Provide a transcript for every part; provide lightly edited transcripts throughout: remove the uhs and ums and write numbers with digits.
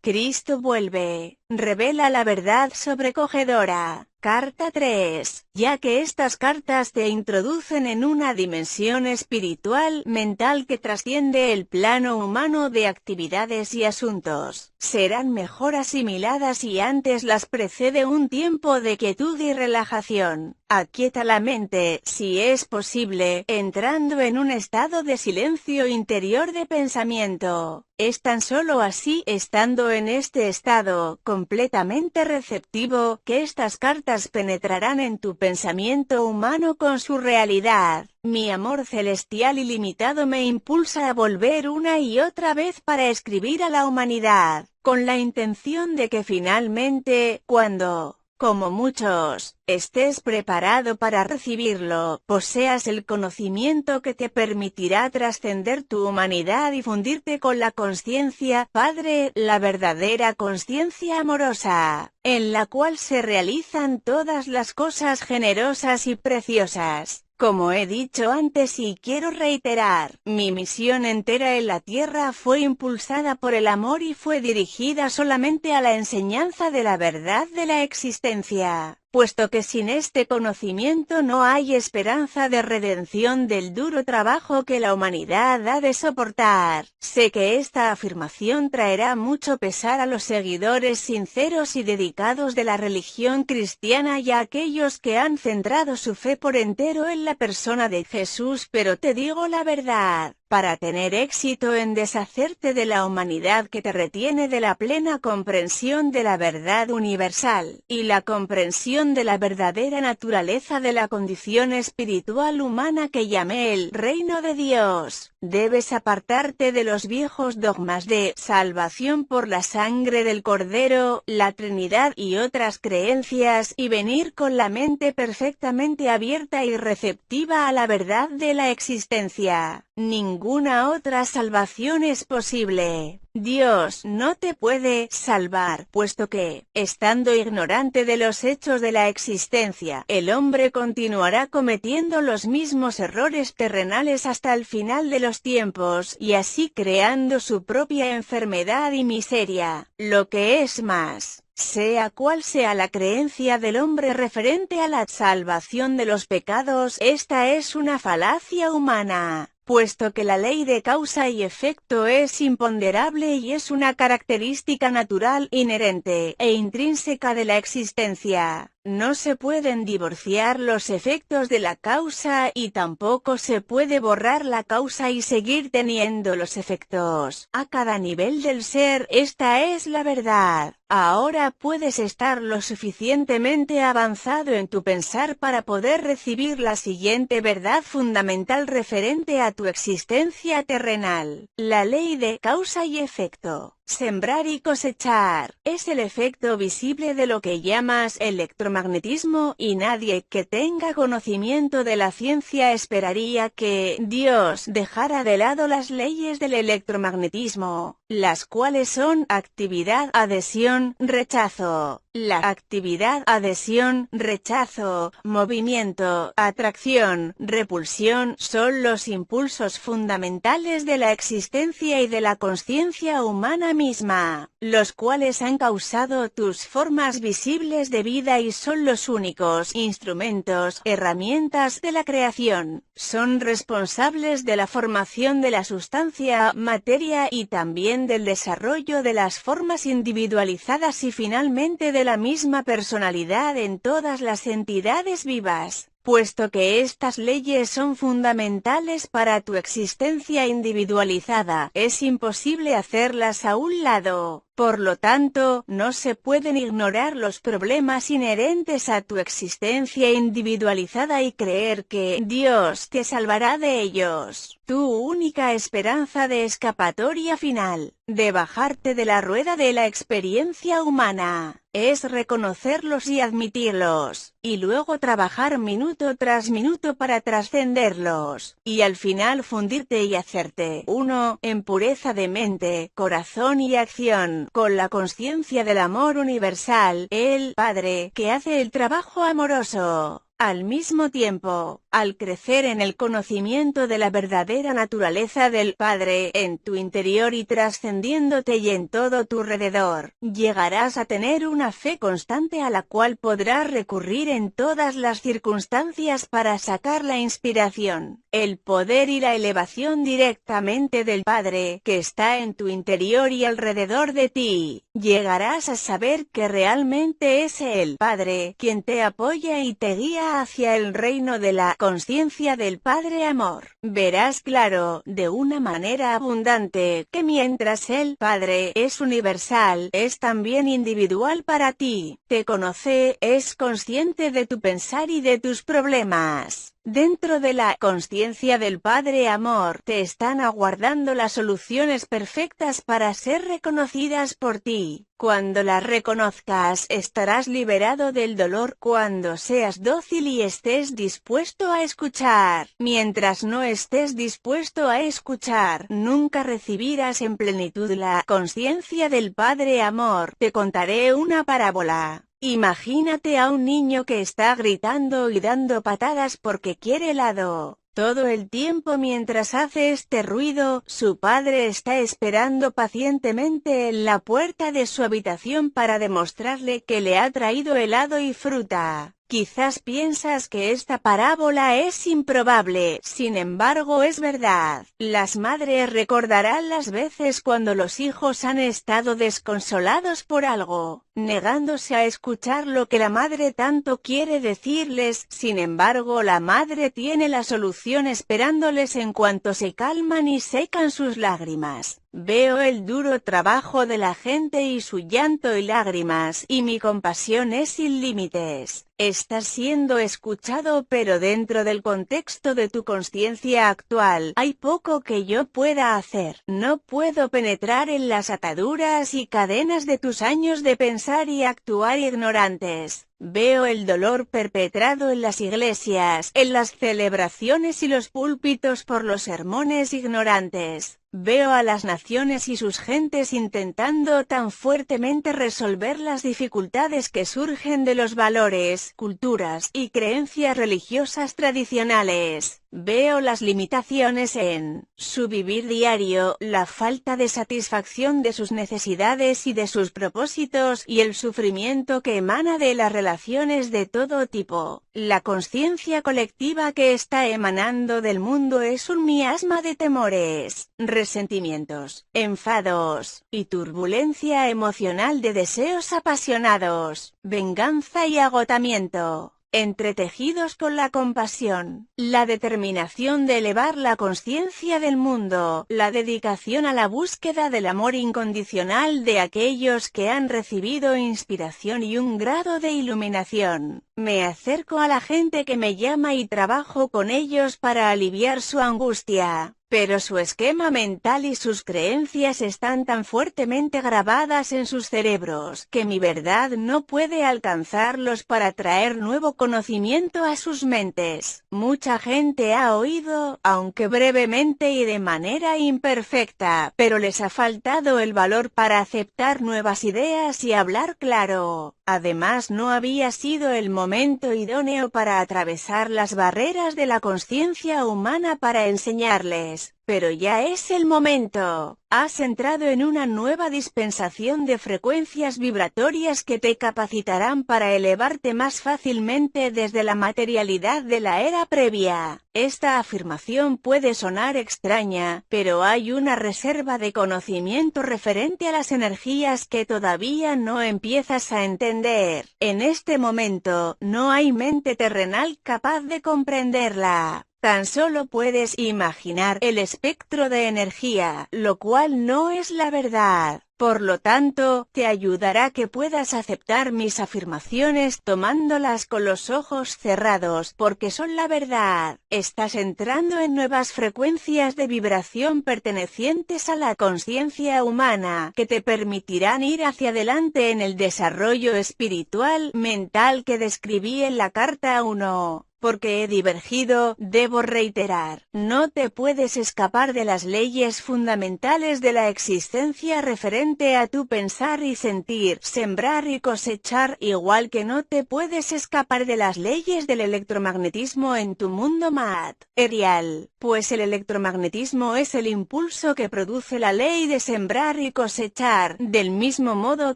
Cristo vuelve, revela la verdad sobrecogedora. Carta 3. Ya que estas cartas te introducen en una dimensión espiritual, mental que trasciende el plano humano de actividades y asuntos, serán mejor asimiladas y antes las precede un tiempo de quietud y relajación. Aquieta la mente, si es posible, entrando en un estado de silencio interior de pensamiento. Es tan solo así, estando en este estado completamente receptivo, que estas cartas penetrarán en tu pensamiento humano con su realidad. Mi amor celestial ilimitado me impulsa a volver una y otra vez para escribir a la humanidad, con la intención de que finalmente, cuando, como muchos, estés preparado para recibirlo, poseas el conocimiento que te permitirá trascender tu humanidad y fundirte con la consciencia Padre, la verdadera consciencia amorosa, en la cual se realizan todas las cosas generosas y preciosas. Como he dicho antes y quiero reiterar, mi misión entera en la tierra fue impulsada por el amor y fue dirigida solamente a la enseñanza de la verdad de la existencia, puesto que sin este conocimiento no hay esperanza de redención del duro trabajo que la humanidad ha de soportar. Sé que esta afirmación traerá mucho pesar a los seguidores sinceros y dedicados de la religión cristiana y a aquellos que han centrado su fe por entero en la persona de Jesús, pero te digo la verdad. Para tener éxito en deshacerte de la humanidad que te retiene de la plena comprensión de la verdad universal, y la comprensión de la verdadera naturaleza de la condición espiritual humana que llamé el reino de Dios, debes apartarte de los viejos dogmas de salvación por la sangre del Cordero, la Trinidad y otras creencias y venir con la mente perfectamente abierta y receptiva a la verdad de la existencia. Ninguna otra salvación es posible. Dios no te puede salvar, puesto que, estando ignorante de los hechos de la existencia, el hombre continuará cometiendo los mismos errores terrenales hasta el final de los tiempos, y así creando su propia enfermedad y miseria. Lo que es más, sea cual sea la creencia del hombre referente a la salvación de los pecados, esta es una falacia humana, puesto que la ley de causa y efecto es imponderable y es una característica natural, inherente e intrínseca de la existencia. No se pueden divorciar los efectos de la causa y tampoco se puede borrar la causa y seguir teniendo los efectos. A cada nivel del ser, esta es la verdad. Ahora puedes estar lo suficientemente avanzado en tu pensar para poder recibir la siguiente verdad fundamental referente a tu existencia terrenal. La ley de causa y efecto. Sembrar y cosechar es el efecto visible de lo que llamas electromagnetismo, y nadie que tenga conocimiento de la ciencia esperaría que Dios dejara de lado las leyes del electromagnetismo, las cuales son actividad, adhesión, rechazo. La actividad, adhesión, rechazo, movimiento, atracción, repulsión son los impulsos fundamentales de la existencia y de la consciencia humana misma, los cuales han causado tus formas visibles de vida y son los únicos instrumentos, herramientas de la creación. Son responsables de la formación de la sustancia, materia y también del desarrollo de las formas individualizadas y finalmente de la misma personalidad en todas las entidades vivas. Puesto que estas leyes son fundamentales para tu existencia individualizada, es imposible hacerlas a un lado. Por lo tanto, no se pueden ignorar los problemas inherentes a tu existencia individualizada y creer que Dios te salvará de ellos. Tu única esperanza de escapatoria final, de bajarte de la rueda de la experiencia humana, es reconocerlos y admitirlos, y luego trabajar minuto tras minuto para trascenderlos, y al final fundirte y hacerte uno, en pureza de mente, corazón y acción, con la conciencia del amor universal, el Padre, que hace el trabajo amoroso. Al mismo tiempo, Al crecer en el conocimiento de la verdadera naturaleza del Padre, en tu interior y trascendiéndote y en todo tu alrededor, llegarás a tener una fe constante a la cual podrás recurrir en todas las circunstancias para sacar la inspiración, el poder y la elevación directamente del Padre, que está en tu interior y alrededor de ti. Llegarás a saber que realmente es el Padre quien te apoya y te guía hacia el reino de la conciencia del Padre Amor. Verás claro, de una manera abundante, que mientras el Padre es universal, es también individual para ti. Te conoce, es consciente de tu pensar y de tus problemas. Dentro de la conciencia del Padre Amor, te están aguardando las soluciones perfectas para ser reconocidas por ti. Cuando las reconozcas, estarás liberado del dolor cuando seas dócil y estés dispuesto a escuchar. Mientras no estés dispuesto a escuchar, nunca recibirás en plenitud la conciencia del Padre Amor. Te contaré una parábola. Imagínate a un niño que está gritando y dando patadas porque quiere helado. Todo el tiempo mientras hace este ruido, su padre está esperando pacientemente en la puerta de su habitación para demostrarle que le ha traído helado y fruta. Quizás piensas que esta parábola es improbable, sin embargo es verdad. Las madres recordarán las veces cuando los hijos han estado desconsolados por algo, negándose a escuchar lo que la madre tanto quiere decirles. Sin embargo, la madre tiene la solución esperándoles en cuanto se calman y secan sus lágrimas. Veo el duro trabajo de la gente y su llanto y lágrimas, y mi compasión es sin límites. Estás siendo escuchado, pero dentro del contexto de tu consciencia actual, hay poco que yo pueda hacer. No puedo penetrar en las ataduras y cadenas de tus años de pensar y actuar ignorantes. Veo el dolor perpetrado en las iglesias, en las celebraciones y los púlpitos por los sermones ignorantes. Veo a las naciones y sus gentes intentando tan fuertemente resolver las dificultades que surgen de los valores, culturas y creencias religiosas tradicionales. Veo las limitaciones en su vivir diario, la falta de satisfacción de sus necesidades y de sus propósitos, y el sufrimiento que emana de las relaciones de todo tipo. La conciencia colectiva que está emanando del mundo es un miasma de temores, resentimientos, enfados, y turbulencia emocional de deseos apasionados, venganza y agotamiento, entretejidos con la compasión, la determinación de elevar la conciencia del mundo, la dedicación a la búsqueda del amor incondicional de aquellos que han recibido inspiración y un grado de iluminación. Me acerco a la gente que me llama y trabajo con ellos para aliviar su angustia. Pero su esquema mental y sus creencias están tan fuertemente grabadas en sus cerebros, que mi verdad no puede alcanzarlos para traer nuevo conocimiento a sus mentes. Mucha gente ha oído, aunque brevemente y de manera imperfecta, pero les ha faltado el valor para aceptar nuevas ideas y hablar claro. Además, no había sido el momento idóneo para atravesar las barreras de la conciencia humana para enseñarles. Pero ya es el momento. Has entrado en una nueva dispensación de frecuencias vibratorias que te capacitarán para elevarte más fácilmente desde la materialidad de la era previa. Esta afirmación puede sonar extraña, pero hay una reserva de conocimiento referente a las energías que todavía no empiezas a entender. En este momento, no hay mente terrenal capaz de comprenderla. Tan solo puedes imaginar el espectro de energía, lo cual no es la verdad. Por lo tanto, te ayudará que puedas aceptar mis afirmaciones tomándolas con los ojos cerrados, porque son la verdad. Estás entrando en nuevas frecuencias de vibración pertenecientes a la conciencia humana, que te permitirán ir hacia adelante en el desarrollo espiritual, mental que describí en la carta 1. porque he divergido, debo reiterar, no te puedes escapar de las leyes fundamentales de la existencia referente a tu pensar y sentir, sembrar y cosechar, igual que no te puedes escapar de las leyes del electromagnetismo en tu mundo material, pues el electromagnetismo es el impulso que produce la ley de sembrar y cosechar, del mismo modo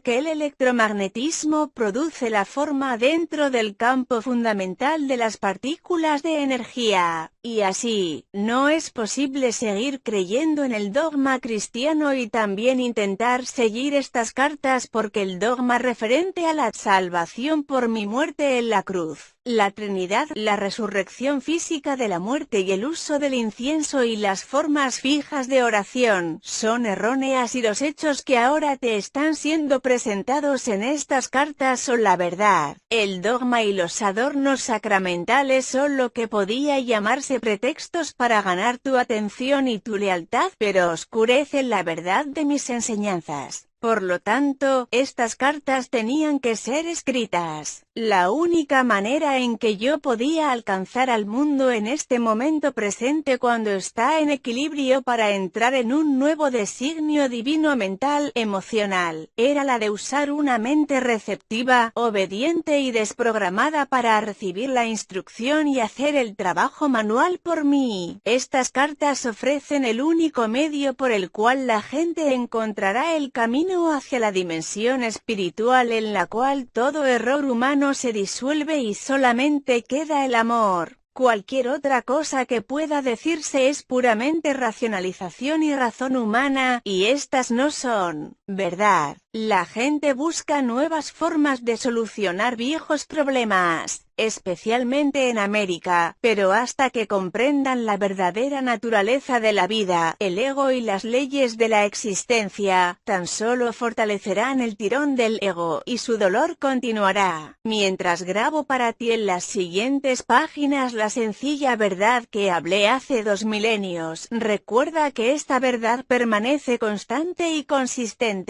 que el electromagnetismo produce la forma dentro del campo fundamental de las partículas de energía. Y así, no es posible seguir creyendo en el dogma cristiano y también intentar seguir estas cartas porque el dogma referente a la salvación por mi muerte en la cruz, la Trinidad, la resurrección física de la muerte y el uso del incienso y las formas fijas de oración, son erróneas y los hechos que ahora te están siendo presentados en estas cartas son la verdad. El dogma y los adornos sacramentales son lo que podía llamarse pretextos para ganar tu atención y tu lealtad, pero oscurecen la verdad de mis enseñanzas. Por lo tanto, estas cartas tenían que ser escritas. La única manera en que yo podía alcanzar al mundo en este momento presente cuando está en equilibrio para entrar en un nuevo designio divino mental, emocional, era la de usar una mente receptiva, obediente y desprogramada para recibir la instrucción y hacer el trabajo manual por mí. Estas cartas ofrecen el único medio por el cual la gente encontrará el camino hacia la dimensión espiritual en la cual todo error humano se disuelve y solamente queda el amor. Cualquier otra cosa que pueda decirse es puramente racionalización y razón humana, y estas no son verdad. La gente busca nuevas formas de solucionar viejos problemas, especialmente en América, pero hasta que comprendan la verdadera naturaleza de la vida, el ego y las leyes de la existencia, tan solo fortalecerán el tirón del ego, y su dolor continuará. Mientras grabo para ti en las siguientes páginas la sencilla verdad que hablé hace 2 milenios, recuerda que esta verdad permanece constante y consistente.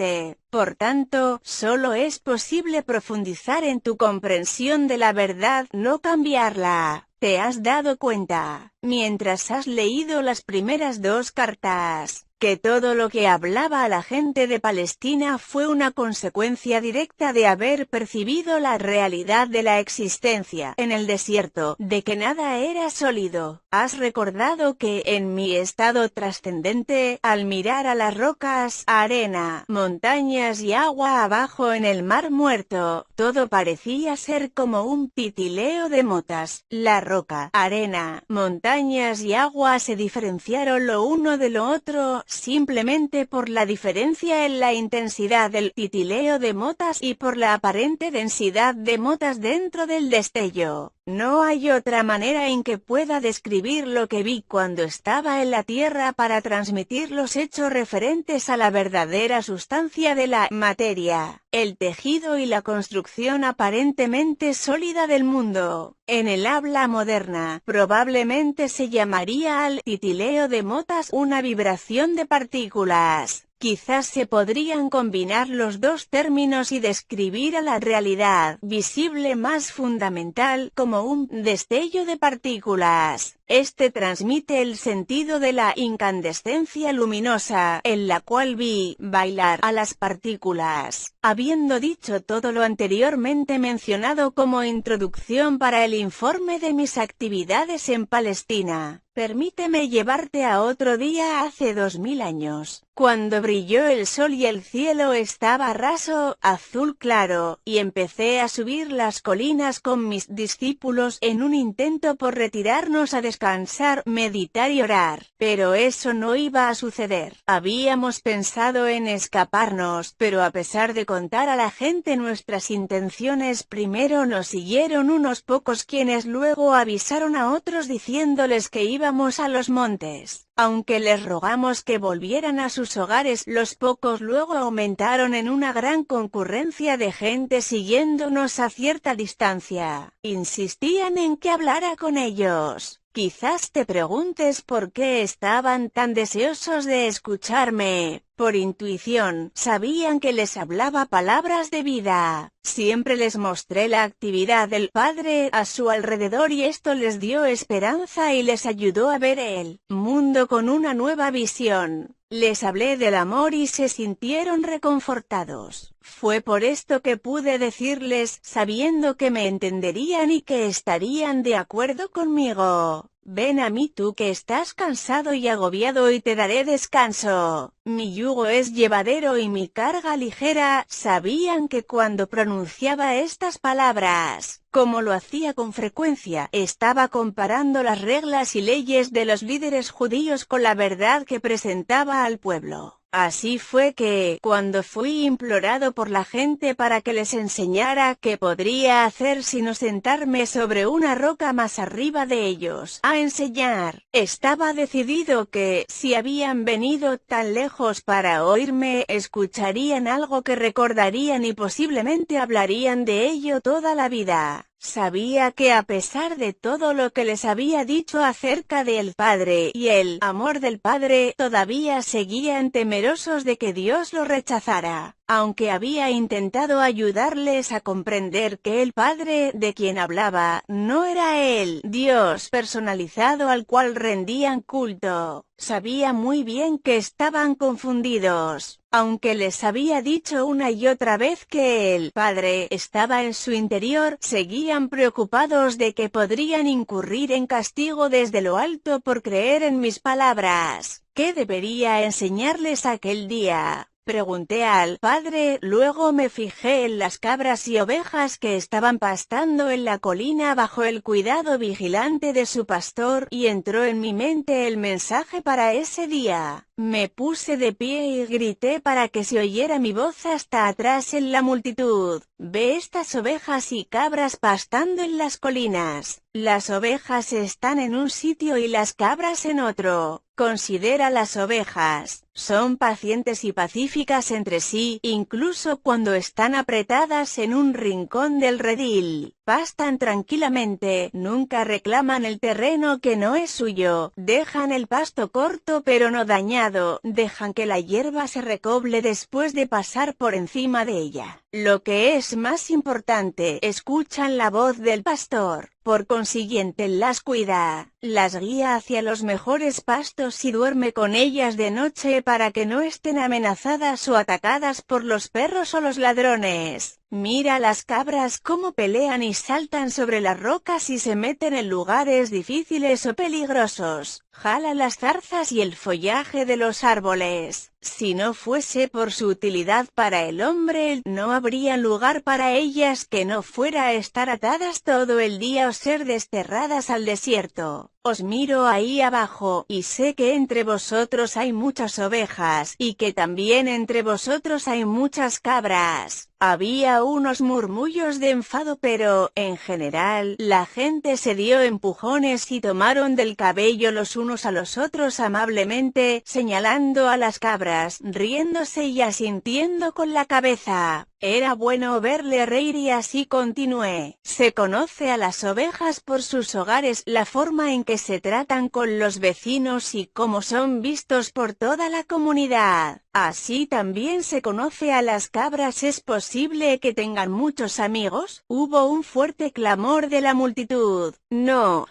Por tanto, solo es posible profundizar en tu comprensión de la verdad, no cambiarla. ¿Te has dado cuenta, mientras has leído las primeras 2 cartas, que todo lo que hablaba a la gente de Palestina fue una consecuencia directa de haber percibido la realidad de la existencia en el desierto, de que nada era sólido? ¿Has recordado que en mi estado trascendente, al mirar a las rocas, arena, montañas y agua abajo en el mar muerto, todo parecía ser como un titileo de motas? La roca, arena, montañas y agua se diferenciaron lo uno de lo otro, simplemente por la diferencia en la intensidad del titileo de motas y por la aparente densidad de motas dentro del destello. No hay otra manera en que pueda describir lo que vi cuando estaba en la Tierra para transmitir los hechos referentes a la verdadera sustancia de la materia, el tejido y la construcción aparentemente sólida del mundo. En el habla moderna, probablemente se llamaría al titileo de motas una vibración de partículas. Quizás se podrían combinar los 2 términos y describir a la realidad visible más fundamental como un destello de partículas. Este transmite el sentido de la incandescencia luminosa, en la cual vi bailar a las partículas. Habiendo dicho todo lo anteriormente mencionado como introducción para el informe de mis actividades en Palestina, permíteme llevarte a otro día hace 2000 años, cuando brilló el sol y el cielo estaba raso, azul claro, y empecé a subir las colinas con mis discípulos en un intento por retirarnos a descansar, meditar y orar. Pero eso no iba a suceder. Habíamos pensado en escaparnos, pero a pesar de contar a la gente nuestras intenciones, primero nos siguieron unos pocos quienes luego avisaron a otros diciéndoles que íbamos a los montes. Aunque les rogamos que volvieran a sus hogares, los pocos luego aumentaron en una gran concurrencia de gente siguiéndonos a cierta distancia. Insistían en que hablara con ellos. Quizás te preguntes por qué estaban tan deseosos de escucharme. por intuición, sabían que les hablaba palabras de vida. Siempre les mostré la actividad del Padre a su alrededor y esto les dio esperanza y les ayudó a ver el mundo con una nueva visión. Les hablé del amor y se sintieron reconfortados. Fue por esto que pude decirles, sabiendo que me entenderían y que estarían de acuerdo conmigo: ven a mí tú que estás cansado y agobiado y te daré descanso. Mi yugo es llevadero y mi carga ligera. Sabían que cuando pronunciaba estas palabras, como lo hacía con frecuencia, estaba comparando las reglas y leyes de los líderes judíos con la verdad que presentaba al pueblo. Así fue que, cuando fui implorado por la gente para que les enseñara qué podría hacer sino sentarme sobre una roca más arriba de ellos a enseñar, estaba decidido que, si habían venido tan lejos para oírme, escucharían algo que recordarían y posiblemente hablarían de ello toda la vida. Sabía que a pesar de todo lo que les había dicho acerca del Padre y el amor del Padre, todavía seguían temerosos de que Dios lo rechazara. Aunque había intentado ayudarles a comprender que el Padre de quien hablaba no era el Dios personalizado al cual rendían culto, sabía muy bien que estaban confundidos. Aunque les había dicho una y otra vez que el Padre estaba en su interior, seguían preocupados de que podrían incurrir en castigo desde lo alto por creer en mis palabras. ¿Qué debería enseñarles aquel día?, pregunté al Padre. Luego me fijé en las cabras y ovejas que estaban pastando en la colina bajo el cuidado vigilante de su pastor, y entró en mi mente el mensaje para ese día. Me puse de pie y grité para que se oyera mi voz hasta atrás en la multitud: ve estas ovejas y cabras pastando en las colinas. Las ovejas están en un sitio y las cabras en otro. Considera las ovejas, son pacientes y pacíficas entre sí, incluso cuando están apretadas en un rincón del redil. Pastan tranquilamente, nunca reclaman el terreno que no es suyo, dejan el pasto corto pero no dañado, dejan que la hierba se recoble después de pasar por encima de ella. Lo que es más importante, escuchan la voz del pastor. Por consiguiente las cuida, las guía hacia los mejores pastos y duerme con ellas de noche para que no estén amenazadas o atacadas por los perros o los ladrones. Mira las cabras cómo pelean y saltan sobre las rocas y se meten en lugares difíciles o peligrosos. Jala las zarzas y el follaje de los árboles. Si no fuese por su utilidad para el hombre, no habría lugar para ellas que no fuera estar atadas todo el día o ser desterradas al desierto. Os miro ahí abajo, y sé que entre vosotros hay muchas ovejas, y que también entre vosotros hay muchas cabras. Había unos murmullos de enfado, pero, en general, la gente se dio empujones y tomaron del cabello los unos a los otros amablemente, señalando a las cabras, riéndose y asintiendo con la cabeza. Era bueno verle reír y así continué. Se conoce a las ovejas por sus hogares, la forma en que se tratan con los vecinos y cómo son vistos por toda la comunidad. Así también se conoce a las cabras. ¿Es posible que tengan muchos amigos? Hubo un fuerte clamor de la multitud. No,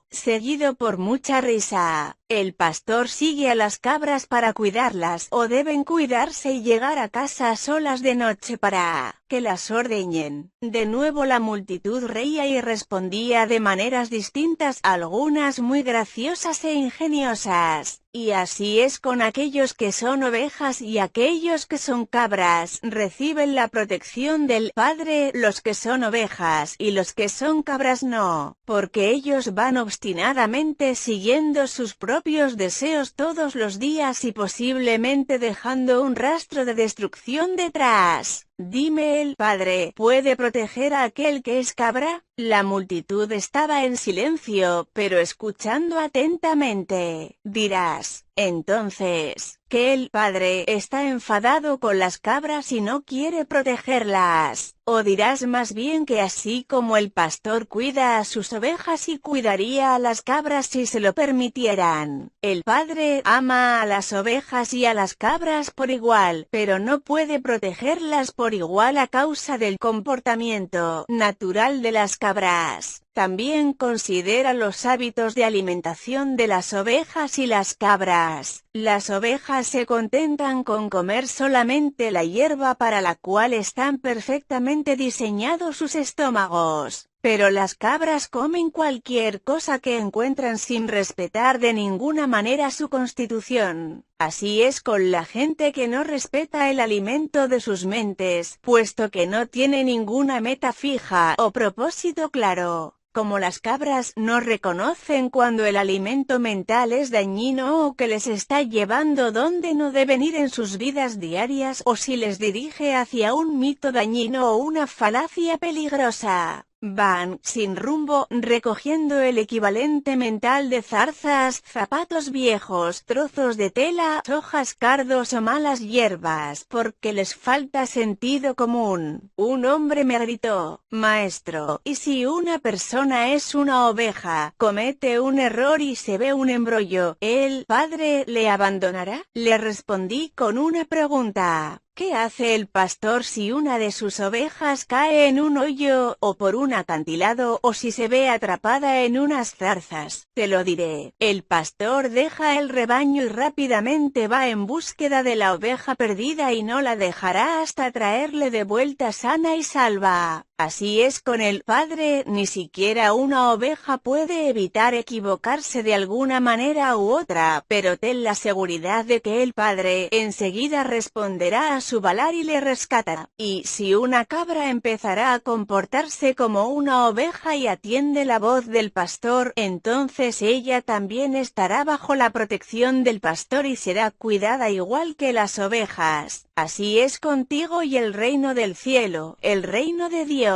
seguido por mucha risa. El pastor sigue a las cabras para cuidarlas, o deben cuidarse y llegar a casa a solas de noche para que las ordeñen. De nuevo la multitud reía y respondía de maneras distintas, algunas muy graciosas e ingeniosas. Y así es con aquellos que son ovejas y aquellos que son cabras, reciben la protección del Padre, los que son ovejas y los que son cabras no, porque ellos van obstinadamente siguiendo sus propios deseos todos los días y posiblemente dejando un rastro de destrucción detrás. Dime, ¿el Padre puede proteger a aquel que es cabra? La multitud estaba en silencio, pero escuchando atentamente. Dirás, entonces, que el padre está enfadado con las cabras y no quiere protegerlas. O dirás más bien que así como el pastor cuida a sus ovejas y cuidaría a las cabras si se lo permitieran, el padre ama a las ovejas y a las cabras por igual, pero no puede protegerlas por igual a causa del comportamiento natural de las cabras. También considera los hábitos de alimentación de las ovejas y las cabras. Las ovejas se contentan con comer solamente la hierba para la cual están perfectamente diseñados sus estómagos. Pero las cabras comen cualquier cosa que encuentran sin respetar de ninguna manera su constitución. Así es con la gente que no respeta el alimento de sus mentes, puesto que no tiene ninguna meta fija o propósito claro. Como las cabras no reconocen cuando el alimento mental es dañino o que les está llevando donde no deben ir en sus vidas diarias o si les dirige hacia un mito dañino o una falacia peligrosa. Van, sin rumbo, recogiendo el equivalente mental de zarzas, zapatos viejos, trozos de tela, hojas, cardos o malas hierbas, porque les falta sentido común. Un hombre me gritó: «Maestro, ¿y si una persona es una oveja, comete un error y se ve un embrollo, el padre le abandonará?» Le respondí con una pregunta. ¿Qué hace el pastor si una de sus ovejas cae en un hoyo, o por un acantilado, o si se ve atrapada en unas zarzas? Te lo diré. El pastor deja el rebaño y rápidamente va en búsqueda de la oveja perdida y no la dejará hasta traerle de vuelta sana y salva. Así es con el Padre, ni siquiera una oveja puede evitar equivocarse de alguna manera u otra, pero ten la seguridad de que el Padre enseguida responderá a su balar y le rescatará. Y si una cabra empezará a comportarse como una oveja y atiende la voz del pastor, entonces ella también estará bajo la protección del pastor y será cuidada igual que las ovejas. Así es contigo y el reino del cielo, el reino de Dios.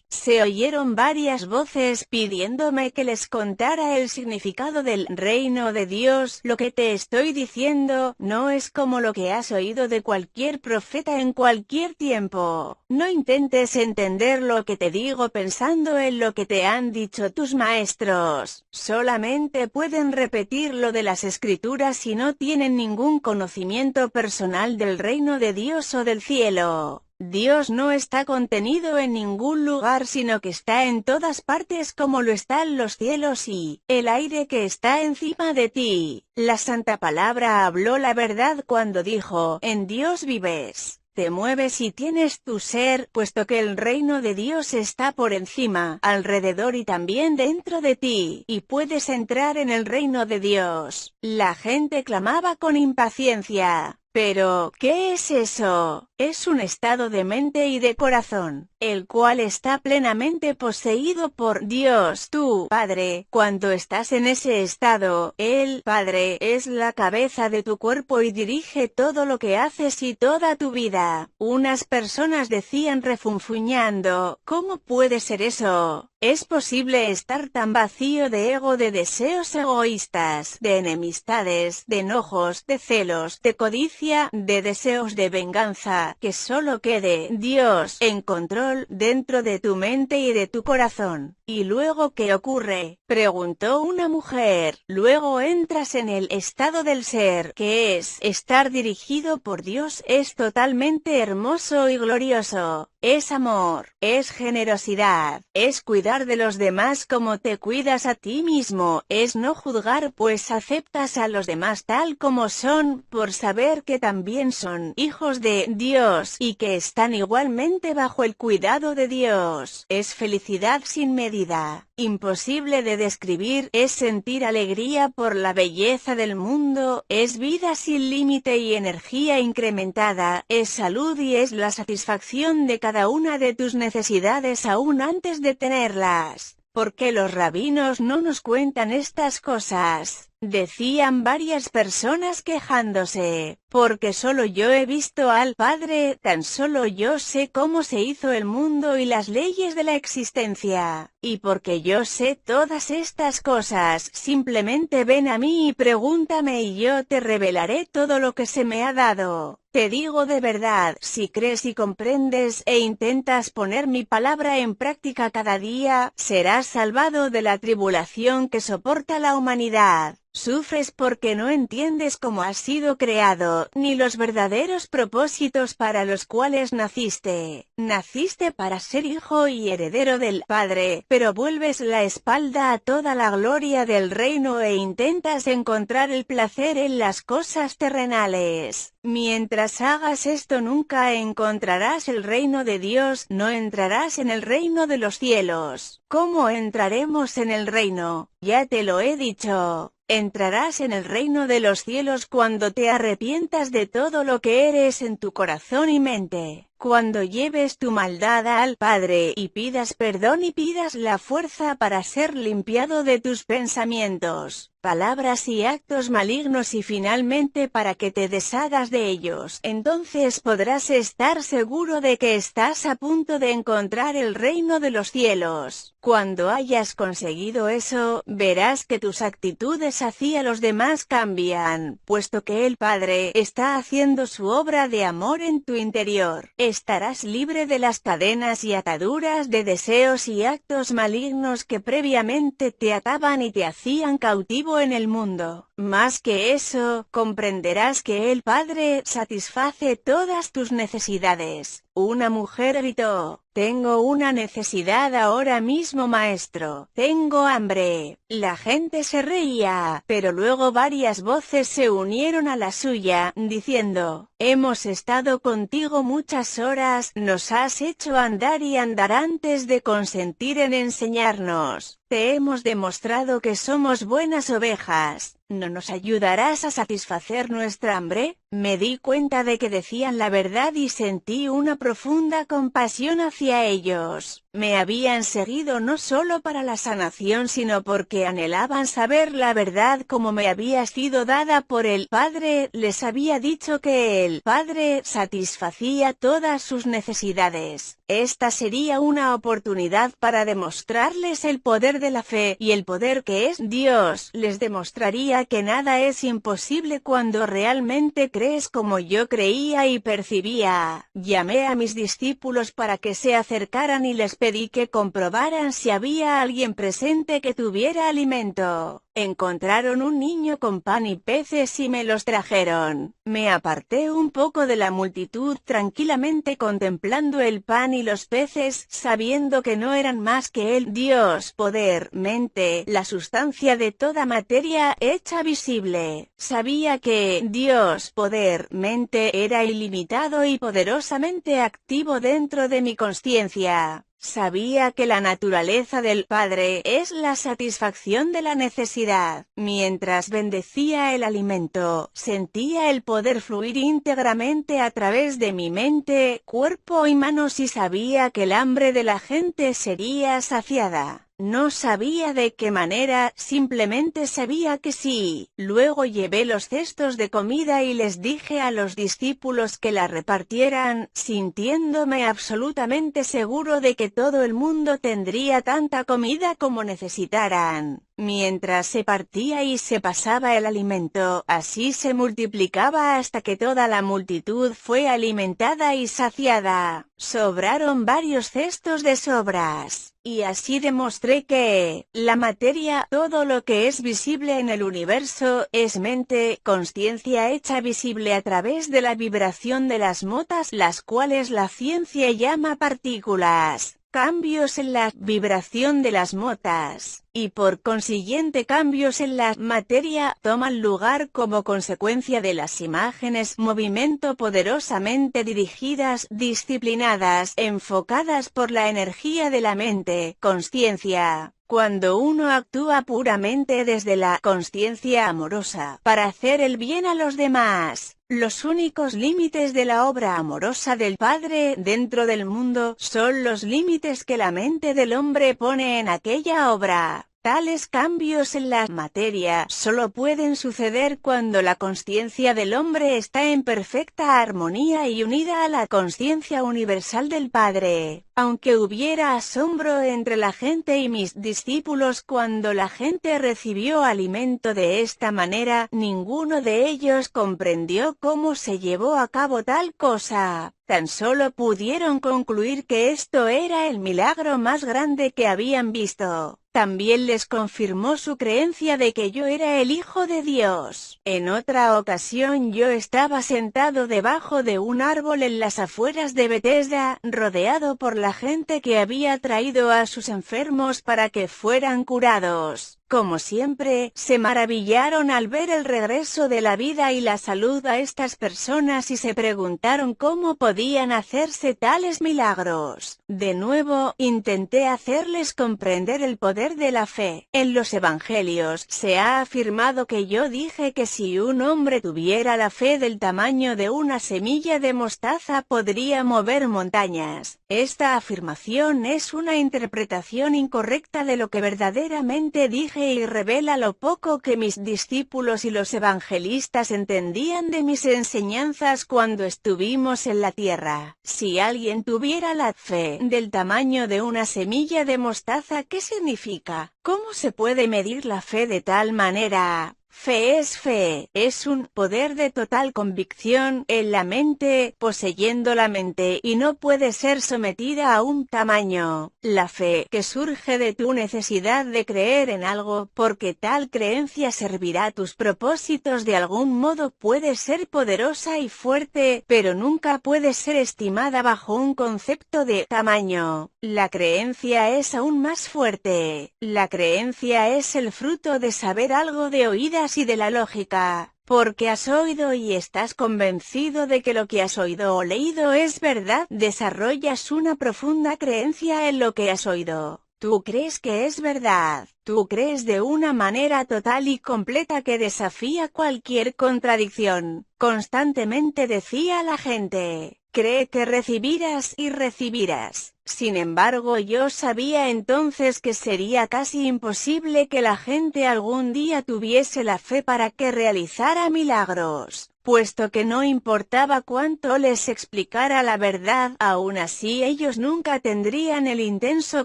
Se oyeron varias voces pidiéndome que les contara el significado del reino de Dios. Lo que te estoy diciendo no es como lo que has oído de cualquier profeta en cualquier tiempo. No intentes entender lo que te digo pensando en lo que te han dicho tus maestros. Solamente pueden repetir lo de las escrituras y no tienen ningún conocimiento personal del reino de Dios o del cielo. Dios no está contenido en ningún lugar sino que está en todas partes como lo están los cielos y el aire que está encima de ti. La Santa Palabra habló la verdad cuando dijo: «En Dios vives, te mueves y tienes tu ser, puesto que el reino de Dios está por encima, alrededor y también dentro de ti, y puedes entrar en el reino de Dios». La gente clamaba con impaciencia: «¿Pero qué es eso?». Es un estado de mente y de corazón, el cual está plenamente poseído por Dios tu Padre. Cuando estás en ese estado, el Padre es la cabeza de tu cuerpo y dirige todo lo que haces y toda tu vida. Unas personas decían refunfuñando: «¿Cómo puede ser eso? ¿Es posible estar tan vacío de ego, de deseos egoístas, de enemistades, de enojos, de celos, de codicia, de deseos de venganza, que solo quede Dios en control dentro de tu mente y de tu corazón?» «¿Y luego qué ocurre?», preguntó una mujer. «Luego entras en el estado del ser, que es estar dirigido por Dios. Es totalmente hermoso y glorioso. Es amor, es generosidad, es cuidar de los demás como te cuidas a ti mismo, es no juzgar pues aceptas a los demás tal como son, por saber que también son hijos de Dios y que están igualmente bajo el cuidado de Dios. Es felicidad sin medida, imposible de describir, es sentir alegría por la belleza del mundo, es vida sin límite y energía incrementada, es salud y es la satisfacción de cada una de tus necesidades aún antes de tenerlas». ¿Por qué los rabinos no nos cuentan estas cosas? decían varias personas quejándose, porque solo yo he visto al Padre, tan solo yo sé cómo se hizo el mundo y las leyes de la existencia, y porque yo sé todas estas cosas, simplemente ven a mí y pregúntame y yo te revelaré todo lo que se me ha dado. Te digo de verdad, si crees y comprendes e intentas poner mi palabra en práctica cada día, serás salvado de la tribulación que soporta la humanidad. Sufres porque no entiendes cómo has sido creado, ni los verdaderos propósitos para los cuales naciste. Naciste para ser hijo y heredero del Padre, pero vuelves la espalda a toda la gloria del reino e intentas encontrar el placer en las cosas terrenales. Mientras hagas esto nunca encontrarás el reino de Dios, no entrarás en el reino de los cielos. ¿Cómo entraremos en el reino? Ya te lo he dicho. Entrarás en el reino de los cielos cuando te arrepientas de todo lo que eres en tu corazón y mente. Cuando lleves tu maldad al Padre y pidas perdón y pidas la fuerza para ser limpiado de tus pensamientos, palabras y actos malignos y finalmente para que te deshagas de ellos, entonces podrás estar seguro de que estás a punto de encontrar el reino de los cielos. Cuando hayas conseguido eso, verás que tus actitudes hacia los demás cambian, puesto que el Padre está haciendo su obra de amor en tu interior. Estarás libre de las cadenas y ataduras de deseos y actos malignos que previamente te ataban y te hacían cautivo en el mundo. Más que eso, comprenderás que el Padre satisface todas tus necesidades. Una mujer gritó: «Tengo una necesidad ahora mismo, maestro. Tengo hambre». La gente se reía, pero luego varias voces se unieron a la suya, diciendo: «Hemos estado contigo muchas horas, nos has hecho andar y andar antes de consentir en enseñarnos. Te hemos demostrado que somos buenas ovejas. ¿No nos ayudarás a satisfacer nuestra hambre?». Me di cuenta de que decían la verdad y sentí una profunda compasión hacia ellos. Me habían seguido no solo para la sanación sino porque anhelaban saber la verdad como me había sido dada por el Padre. Les había dicho que el Padre satisfacía todas sus necesidades. Esta sería una oportunidad para demostrarles el poder de la fe y el poder que es Dios. Les demostraría que nada es imposible cuando realmente crees como yo creía y percibía. Llamé a mis discípulos para que se acercaran y les pedí que comprobaran si había alguien presente que tuviera alimento. Encontraron un niño con pan y peces y me los trajeron. Me aparté un poco de la multitud tranquilamente contemplando el pan y los peces, sabiendo que no eran más que el Dios, poder, mente, la sustancia de toda materia hecha visible. Sabía que Dios, poder, mente era ilimitado y poderosamente activo dentro de mi consciencia. Sabía que la naturaleza del Padre es la satisfacción de la necesidad. Mientras bendecía el alimento, sentía el poder fluir íntegramente a través de mi mente, cuerpo y manos y sabía que el hambre de la gente sería saciada. No sabía de qué manera, simplemente sabía que sí. Luego llevé los cestos de comida y les dije a los discípulos que la repartieran, sintiéndome absolutamente seguro de que todo el mundo tendría tanta comida como necesitaran. Mientras se partía y se pasaba el alimento, así se multiplicaba hasta que toda la multitud fue alimentada y saciada. Sobraron varios cestos de sobras. Y así demostré que la materia, todo lo que es visible en el universo, es mente, consciencia hecha visible a través de la vibración de las motas, las cuales la ciencia llama partículas. Cambios en la vibración de las motas, y por consiguiente cambios en la materia, toman lugar como consecuencia de las imágenes, movimiento poderosamente dirigidas, disciplinadas, enfocadas por la energía de la mente, consciencia. Cuando uno actúa puramente desde la consciencia amorosa, para hacer el bien a los demás, los únicos límites de la obra amorosa del Padre dentro del mundo son los límites que la mente del hombre pone en aquella obra. Tales cambios en la materia solo pueden suceder cuando la consciencia del hombre está en perfecta armonía y unida a la consciencia universal del Padre. Aunque hubiera asombro entre la gente y mis discípulos cuando la gente recibió alimento de esta manera, ninguno de ellos comprendió cómo se llevó a cabo tal cosa. Tan solo pudieron concluir que esto era el milagro más grande que habían visto. También les confirmó su creencia de que yo era el Hijo de Dios. En otra ocasión yo estaba sentado debajo de un árbol en las afueras de Bethesda, rodeado por la gente que había traído a sus enfermos para que fueran curados. Como siempre, se maravillaron al ver el regreso de la vida y la salud a estas personas y se preguntaron cómo podían hacerse tales milagros. De nuevo, intenté hacerles comprender el poder de la fe. En los evangelios, se ha afirmado que yo dije que si un hombre tuviera la fe del tamaño de una semilla de mostaza podría mover montañas. Esta afirmación es una interpretación incorrecta de lo que verdaderamente dije y revela lo poco que mis discípulos y los evangelistas entendían de mis enseñanzas cuando estuvimos en la tierra. Si alguien tuviera la fe del tamaño de una semilla de mostaza, ¿qué significa? ¿Cómo se puede medir la fe de tal manera? Fe, es un poder de total convicción en la mente, poseyendo la mente y no puede ser sometida a un tamaño. La fe que surge de tu necesidad de creer en algo, porque tal creencia servirá a tus propósitos de algún modo, puede ser poderosa y fuerte, pero nunca puede ser estimada bajo un concepto de tamaño. La creencia es aún más fuerte. La creencia es el fruto de saber algo de oídas y de la lógica, porque has oído y estás convencido de que lo que has oído o leído es verdad. Desarrollas una profunda creencia en lo que has oído. Tú crees que es verdad. Tú crees de una manera total y completa que desafía cualquier contradicción. Constantemente decía la gente, cree que recibirás y recibirás. Sin embargo, yo sabía entonces que sería casi imposible que la gente algún día tuviese la fe para que realizara milagros, puesto que no importaba cuánto les explicara la verdad, aún así ellos nunca tendrían el intenso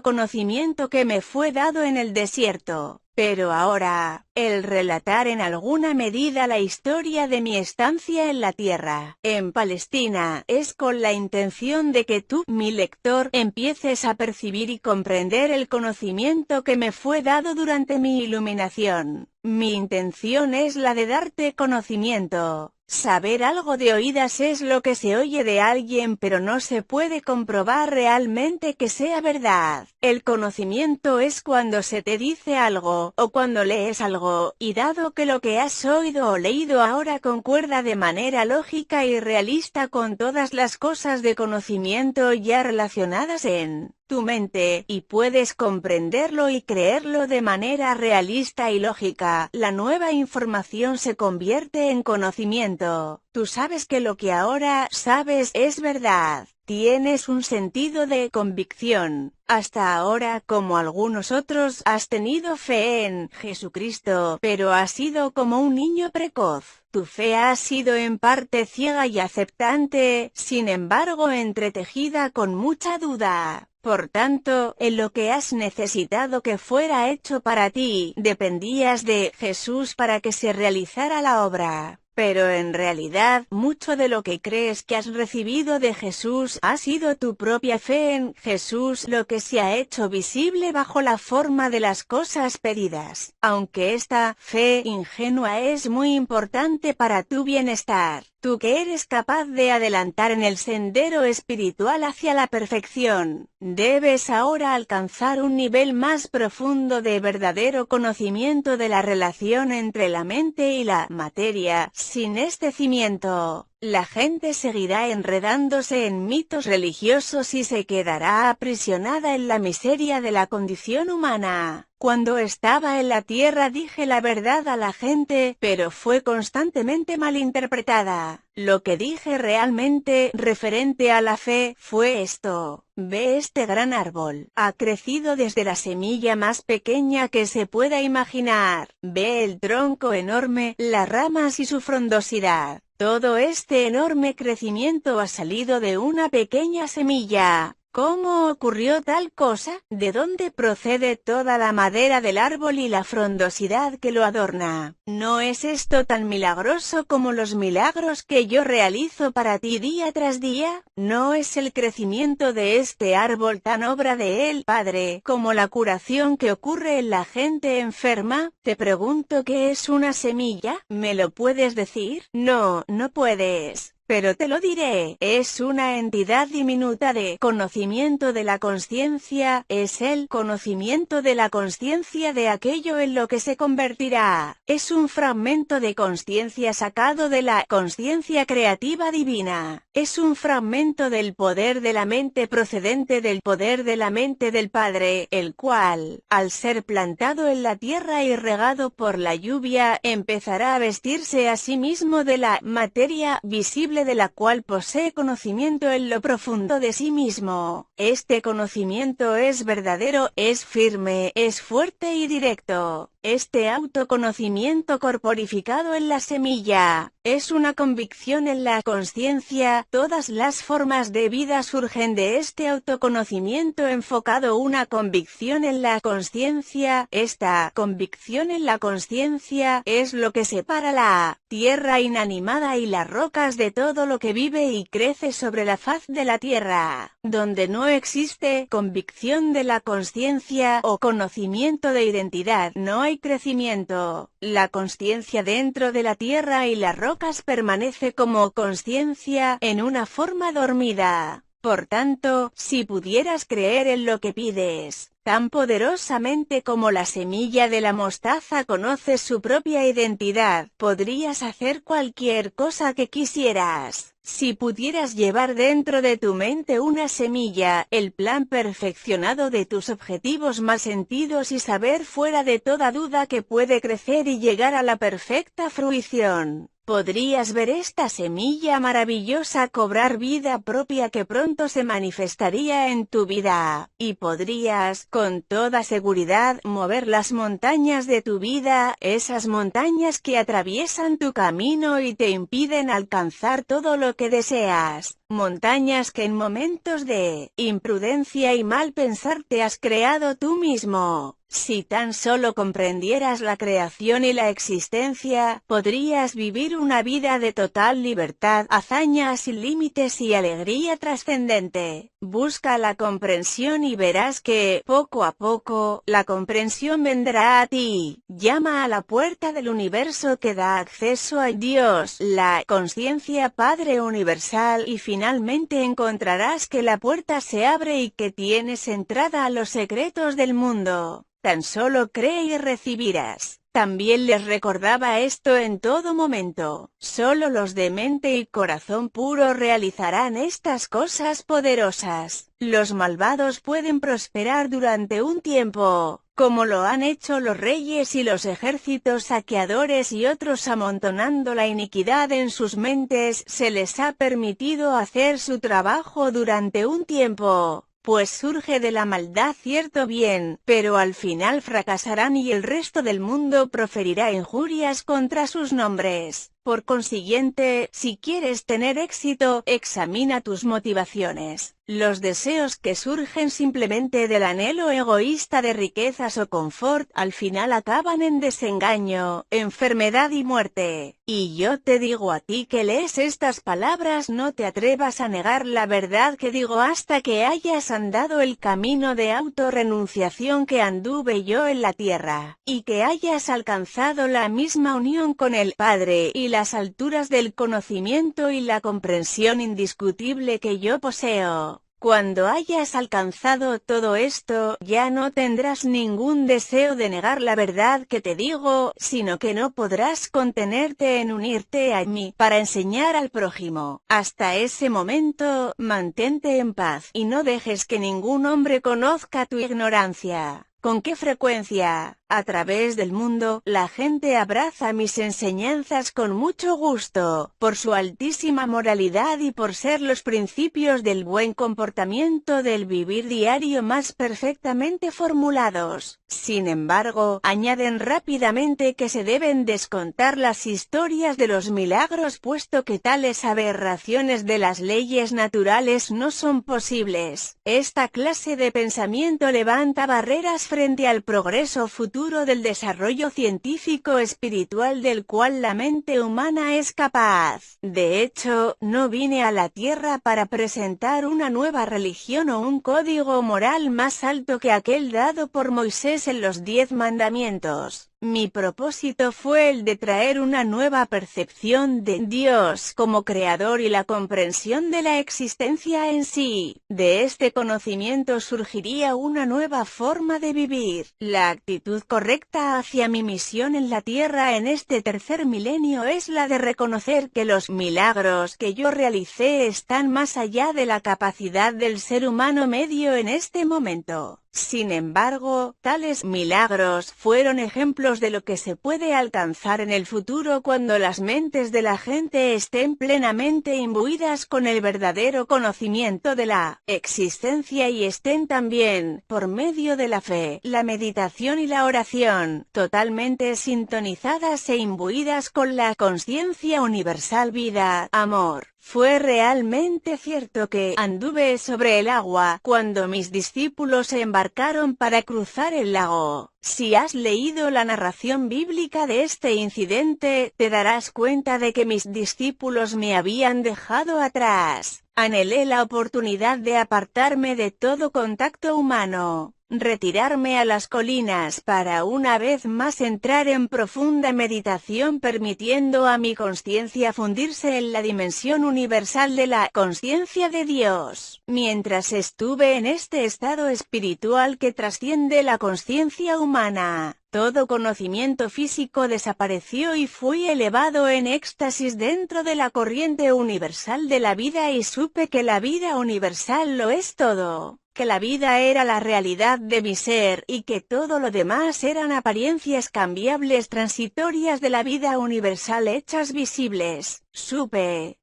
conocimiento que me fue dado en el desierto. Pero ahora, el relatar en alguna medida la historia de mi estancia en la tierra, en Palestina, es con la intención de que tú, mi lector, empieces a percibir y comprender el conocimiento que me fue dado durante mi iluminación. Mi intención es la de darte conocimiento. Saber algo de oídas es lo que se oye de alguien pero no se puede comprobar realmente que sea verdad. El conocimiento es cuando se te dice algo, o cuando lees algo, y dado que lo que has oído o leído ahora concuerda de manera lógica y realista con todas las cosas de conocimiento ya relacionadas en tu mente, y puedes comprenderlo y creerlo de manera realista y lógica, la nueva información se convierte en conocimiento. Tú sabes que lo que ahora sabes es verdad. Tienes un sentido de convicción. Hasta ahora, como algunos otros, has tenido fe en Jesucristo, pero has sido como un niño precoz. Tu fe ha sido en parte ciega y aceptante, sin embargo entretejida con mucha duda. Por tanto, en lo que has necesitado que fuera hecho para ti, dependías de Jesús para que se realizara la obra. Pero en realidad, mucho de lo que crees que has recibido de Jesús ha sido tu propia fe en Jesús, lo que se ha hecho visible bajo la forma de las cosas pedidas. Aunque esta fe ingenua es muy importante para tu bienestar, tú que eres capaz de adelantar en el sendero espiritual hacia la perfección, debes ahora alcanzar un nivel más profundo de verdadero conocimiento de la relación entre la mente y la materia. Sin este cimiento, La gente seguirá enredándose en mitos religiosos y se quedará aprisionada en la miseria de la condición humana. Cuando estaba en la tierra dije la verdad a la gente, pero fue constantemente malinterpretada. Lo que dije realmente, referente a la fe, fue esto. Ve este gran árbol. Ha crecido desde la semilla más pequeña que se pueda imaginar. Ve el tronco enorme, las ramas y su frondosidad. Todo este enorme crecimiento ha salido de una pequeña semilla. ¿Cómo ocurrió tal cosa? ¿De dónde procede toda la madera del árbol y la frondosidad que lo adorna? ¿No es esto tan milagroso como los milagros que yo realizo para ti día tras día? ¿No es el crecimiento de este árbol tan obra de el Padre, como la curación que ocurre en la gente enferma? Te pregunto ¿qué es una semilla? ¿Me lo puedes decir? No, no puedes. Pero te lo diré, es una entidad diminuta de conocimiento de la consciencia, es el conocimiento de la consciencia de aquello en lo que se convertirá. Es un fragmento de consciencia sacado de la consciencia creativa divina. Es un fragmento del poder de la mente procedente del poder de la mente del Padre, el cual, al ser plantado en la tierra y regado por la lluvia, empezará a vestirse a sí mismo de la materia visible de la cual posee conocimiento en lo profundo de sí mismo. Este conocimiento es verdadero, es firme, es fuerte y directo. Este autoconocimiento corporificado en la semilla, es una convicción en la consciencia. Todas las formas de vida surgen de este autoconocimiento enfocado. Una convicción en la consciencia. Esta convicción en la consciencia es lo que separa la tierra inanimada y las rocas de todo lo que vive y crece sobre la faz de la tierra. Donde no existe convicción de la consciencia o conocimiento de identidad, no hay crecimiento. La consciencia dentro de la tierra y las rocas permanece como consciencia en una forma dormida. Por tanto, si pudieras creer en lo que pides, tan poderosamente como la semilla de la mostaza conoce su propia identidad, podrías hacer cualquier cosa que quisieras. Si pudieras llevar dentro de tu mente una semilla, el plan perfeccionado de tus objetivos más sentidos y saber fuera de toda duda que puede crecer y llegar a la perfecta fruición, podrías ver esta semilla maravillosa cobrar vida propia que pronto se manifestaría en tu vida, y podrías, con toda seguridad, mover las montañas de tu vida, esas montañas que atraviesan tu camino y te impiden alcanzar todo lo que deseas. Montañas que en momentos de imprudencia y mal pensar te has creado tú mismo. Si tan solo comprendieras la creación y la existencia, podrías vivir una vida de total libertad, hazañas sin límites y alegría trascendente. Busca la comprensión y verás que, poco a poco, la comprensión vendrá a ti. Llama a la puerta del universo que da acceso a Dios, la conciencia Padre Universal, y finalmente encontrarás que la puerta se abre y que tienes entrada a los secretos del mundo. Tan solo cree y recibirás. También les recordaba esto en todo momento. Solo los de mente y corazón puro realizarán estas cosas poderosas. Los malvados pueden prosperar durante un tiempo, como lo han hecho los reyes y los ejércitos saqueadores y otros amontonando la iniquidad en sus mentes. Se les ha permitido hacer su trabajo durante un tiempo, pues surge de la maldad cierto bien, pero al final fracasarán y el resto del mundo proferirá injurias contra sus nombres. Por consiguiente, si quieres tener éxito, examina tus motivaciones. Los deseos que surgen simplemente del anhelo egoísta de riquezas o confort, al final acaban en desengaño, enfermedad y muerte. Y yo te digo a ti que lees estas palabras, no te atrevas a negar la verdad que digo hasta que hayas andado el camino de autorrenunciación que anduve yo en la tierra, y que hayas alcanzado la misma unión con el Padre y las alturas del conocimiento y la comprensión indiscutible que yo poseo. Cuando hayas alcanzado todo esto, ya no tendrás ningún deseo de negar la verdad que te digo, sino que no podrás contenerte en unirte a mí, para enseñar al prójimo. Hasta ese momento, mantente en paz, y no dejes que ningún hombre conozca tu ignorancia. ¿Con qué frecuencia, a través del mundo, la gente abraza mis enseñanzas con mucho gusto, por su altísima moralidad y por ser los principios del buen comportamiento del vivir diario más perfectamente formulados? Sin embargo, añaden rápidamente que se deben descontar las historias de los milagros puesto que tales aberraciones de las leyes naturales no son posibles. Esta clase de pensamiento levanta barreras frente al progreso futuro del desarrollo científico espiritual del cual la mente humana es capaz. De hecho, no vine a la Tierra para presentar una nueva religión o un código moral más alto que aquel dado por Moisés en los 10 mandamientos. Mi propósito fue el de traer una nueva percepción de Dios como creador y la comprensión de la existencia en sí. De este conocimiento surgiría una nueva forma de vivir. La actitud correcta hacia mi misión en la Tierra en este tercer milenio es la de reconocer que los milagros que yo realicé están más allá de la capacidad del ser humano medio en este momento. Sin embargo, tales milagros fueron ejemplos de lo que se puede alcanzar en el futuro cuando las mentes de la gente estén plenamente imbuidas con el verdadero conocimiento de la existencia y estén también, por medio de la fe, la meditación y la oración, totalmente sintonizadas e imbuidas con la conciencia universal vida, amor. Fue realmente cierto que anduve sobre el agua cuando mis discípulos se embarcaron para cruzar el lago. Si has leído la narración bíblica de este incidente, te darás cuenta de que mis discípulos me habían dejado atrás. Anhelé la oportunidad de apartarme de todo contacto humano, retirarme a las colinas para una vez más entrar en profunda meditación permitiendo a mi consciencia fundirse en la dimensión universal de la conciencia de Dios. Mientras estuve en este estado espiritual que trasciende la conciencia humana, todo conocimiento físico desapareció y fui elevado en éxtasis dentro de la corriente universal de la vida y supe que la vida universal lo es todo, que la vida era la realidad de mi ser y que todo lo demás eran apariencias cambiables transitorias de la vida universal hechas visibles.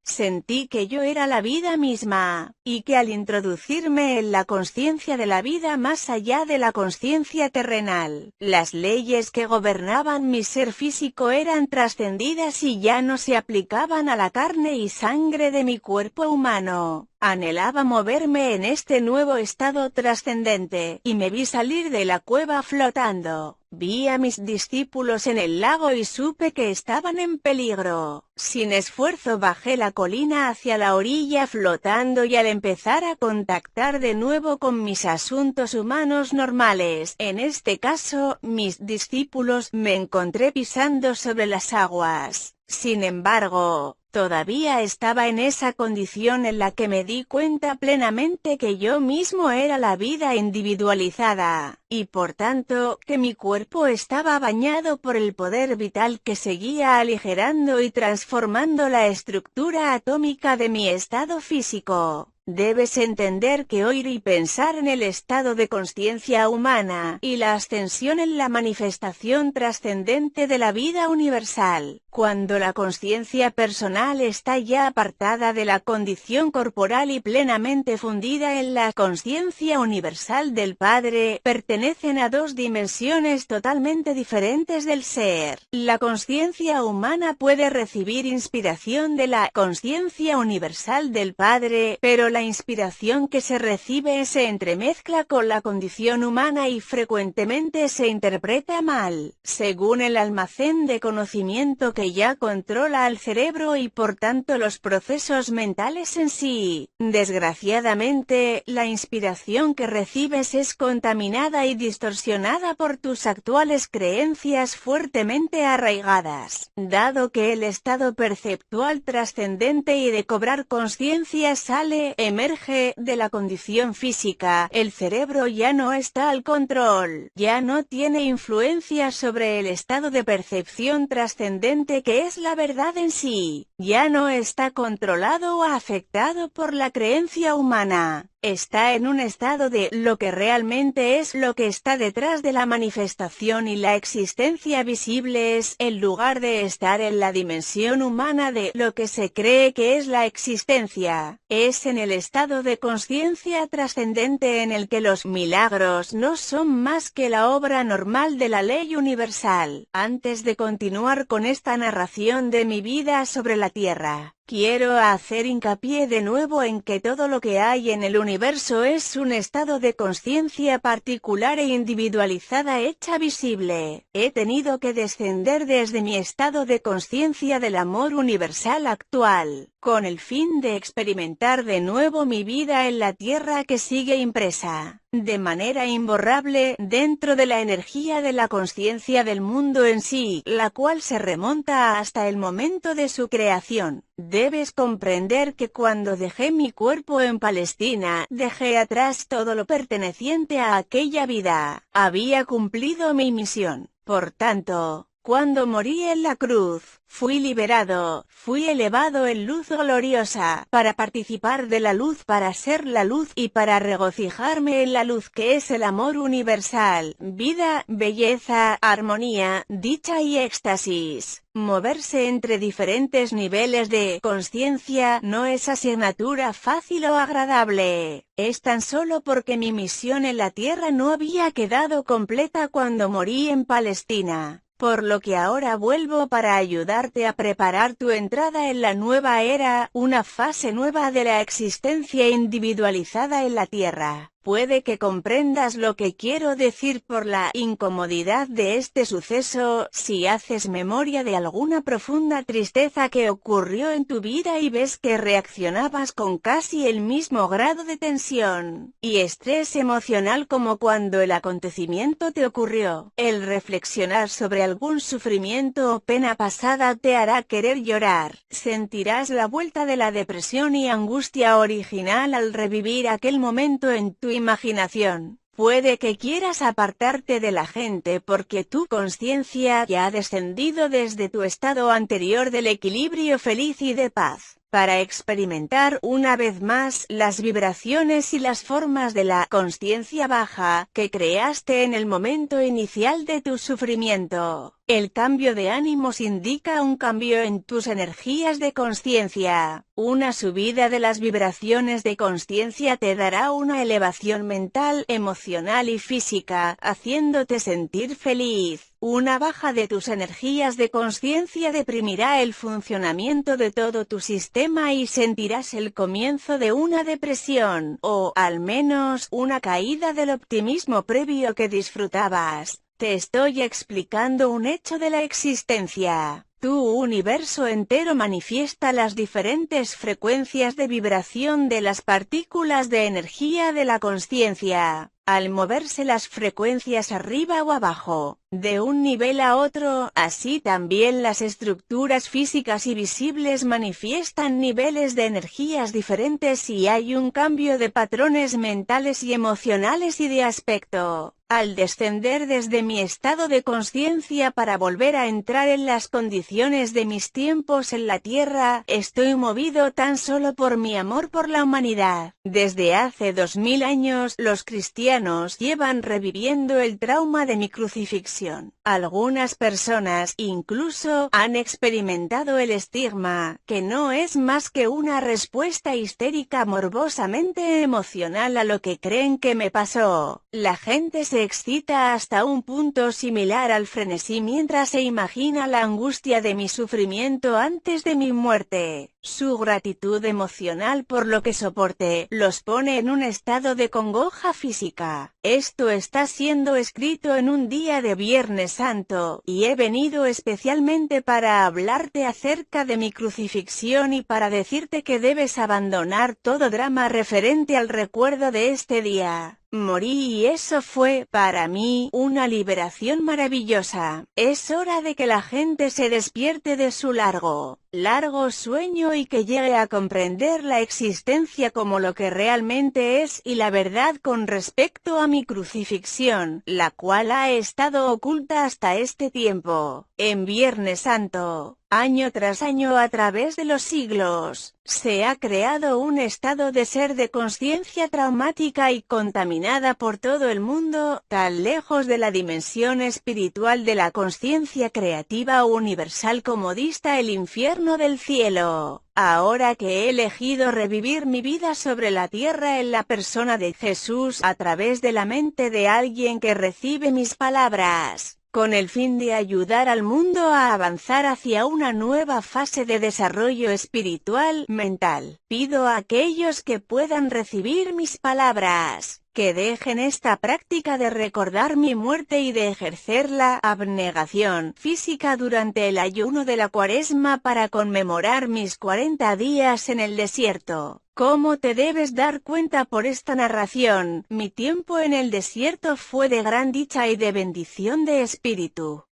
Sentí que yo era la vida misma, y que al introducirme en la conciencia de la vida más allá de la conciencia terrenal, las leyes que gobernaban mi ser físico eran trascendidas y ya no se aplicaban a la carne y sangre de mi cuerpo humano. Anhelaba moverme en este nuevo estado trascendente, y me vi salir de la cueva flotando. Vi a mis discípulos en el lago y supe que estaban en peligro. Sin esfuerzo bajé la colina hacia la orilla flotando y al empezar a contactar de nuevo con mis asuntos humanos normales, en este caso, mis discípulos, me encontré pisando sobre las aguas. Sin embargo, todavía estaba en esa condición en la que me di cuenta plenamente que yo mismo era la vida individualizada, y por tanto, que mi cuerpo estaba bañado por el poder vital que seguía aligerando y transformando la estructura atómica de mi estado físico. Debes entender que oír y pensar en el estado de conciencia humana, y la ascensión en la manifestación trascendente de la vida universal, cuando la conciencia personal está ya apartada de la condición corporal y plenamente fundida en la conciencia universal del Padre, pertenecen a dos dimensiones totalmente diferentes del ser. La conciencia humana puede recibir inspiración de la conciencia universal del Padre, pero la inspiración que se recibe se entremezcla con la condición humana y frecuentemente se interpreta mal, según el almacén de conocimiento que ya controla al cerebro y por tanto los procesos mentales en sí. Desgraciadamente, la inspiración que recibes es contaminada y distorsionada por tus actuales creencias fuertemente arraigadas. Dado que el estado perceptual trascendente y de cobrar conciencia sale emerge de la condición física. El cerebro ya no está al control, ya no tiene influencia sobre el estado de percepción trascendente que es la verdad en sí, ya no está controlado o afectado por la creencia humana. Está en un estado de lo que realmente es lo que está detrás de la manifestación y la existencia visible es, en lugar de estar en la dimensión humana de lo que se cree que es la existencia, es en el estado de conciencia trascendente en el que los milagros no son más que la obra normal de la ley universal. Antes de continuar con esta narración de mi vida sobre la Tierra, quiero hacer hincapié de nuevo en que todo lo que hay en el universo es un estado de conciencia particular e individualizada hecha visible. He tenido que descender desde mi estado de conciencia del amor universal actual, con el fin de experimentar de nuevo mi vida en la Tierra que sigue impresa, de manera imborrable, dentro de la energía de la conciencia del mundo en sí, la cual se remonta hasta el momento de su creación. Debes comprender que cuando dejé mi cuerpo en Palestina, dejé atrás todo lo perteneciente a aquella vida. Había cumplido mi misión. Por tanto, cuando morí en la cruz, fui liberado, fui elevado en luz gloriosa, para participar de la luz, para ser la luz y para regocijarme en la luz que es el amor universal, vida, belleza, armonía, dicha y éxtasis. Moverse entre diferentes niveles de conciencia no es asignatura fácil o agradable. Es tan solo porque mi misión en la Tierra no había quedado completa cuando morí en Palestina, por lo que ahora vuelvo para ayudarte a preparar tu entrada en la nueva era, una fase nueva de la existencia individualizada en la Tierra. Puede que comprendas lo que quiero decir por la incomodidad de este suceso, si haces memoria de alguna profunda tristeza que ocurrió en tu vida y ves que reaccionabas con casi el mismo grado de tensión y estrés emocional como cuando el acontecimiento te ocurrió. El reflexionar sobre algún sufrimiento o pena pasada te hará querer llorar. Sentirás la vuelta de la depresión y angustia original al revivir aquel momento en tu imaginación. Puede que quieras apartarte de la gente porque tu conciencia ya ha descendido desde tu estado anterior del equilibrio feliz y de paz, para experimentar una vez más las vibraciones y las formas de la conciencia baja que creaste en el momento inicial de tu sufrimiento. El cambio de ánimos indica un cambio en tus energías de conciencia. Una subida de las vibraciones de conciencia te dará una elevación mental, emocional y física, haciéndote sentir feliz. Una baja de tus energías de conciencia deprimirá el funcionamiento de todo tu sistema y sentirás el comienzo de una depresión, o, al menos, una caída del optimismo previo que disfrutabas. Te estoy explicando un hecho de la existencia. Tu universo entero manifiesta las diferentes frecuencias de vibración de las partículas de energía de la conciencia. Al moverse las frecuencias arriba o abajo, de un nivel a otro, así también las estructuras físicas y visibles manifiestan niveles de energías diferentes y hay un cambio de patrones mentales y emocionales y de aspecto. Al descender desde mi estado de conciencia para volver a entrar en las condiciones de mis tiempos en la Tierra, estoy movido tan solo por mi amor por la humanidad. Desde hace 2000 años, los cristianos llevan reviviendo el trauma de mi crucifixión. Algunas personas, incluso, han experimentado el estigma, que no es más que una respuesta histérica morbosamente emocional a lo que creen que me pasó. La gente se excita hasta un punto similar al frenesí mientras se imagina la angustia de mi sufrimiento antes de mi muerte. Su gratitud emocional por lo que soporté los pone en un estado de congoja física. Esto está siendo escrito en un día de Viernes Santo, y he venido especialmente para hablarte acerca de mi crucifixión y para decirte que debes abandonar todo drama referente al recuerdo de este día. Morí y eso fue, para mí, una liberación maravillosa. Es hora de que la gente se despierte de su largo, largo sueño y que llegue a comprender la existencia como lo que realmente es y la verdad con respecto a mi crucifixión, la cual ha estado oculta hasta este tiempo. En Viernes Santo, año tras año a través de los siglos, se ha creado un estado de ser de conciencia traumática y contaminada por todo el mundo, tan lejos de la dimensión espiritual de la conciencia creativa universal como dista el infierno del cielo. Ahora que he elegido revivir mi vida sobre la tierra en la persona de Jesús a través de la mente de alguien que recibe mis palabras, con el fin de ayudar al mundo a avanzar hacia una nueva fase de desarrollo espiritual, mental. Pido a aquellos que puedan recibir mis palabras, que dejen esta práctica de recordar mi muerte y de ejercer la abnegación física durante el ayuno de la Cuaresma para conmemorar mis 40 días en el desierto. ¿Cómo te debes dar cuenta por esta narración? Mi tiempo en el desierto fue de gran dicha y de bendición de espíritu.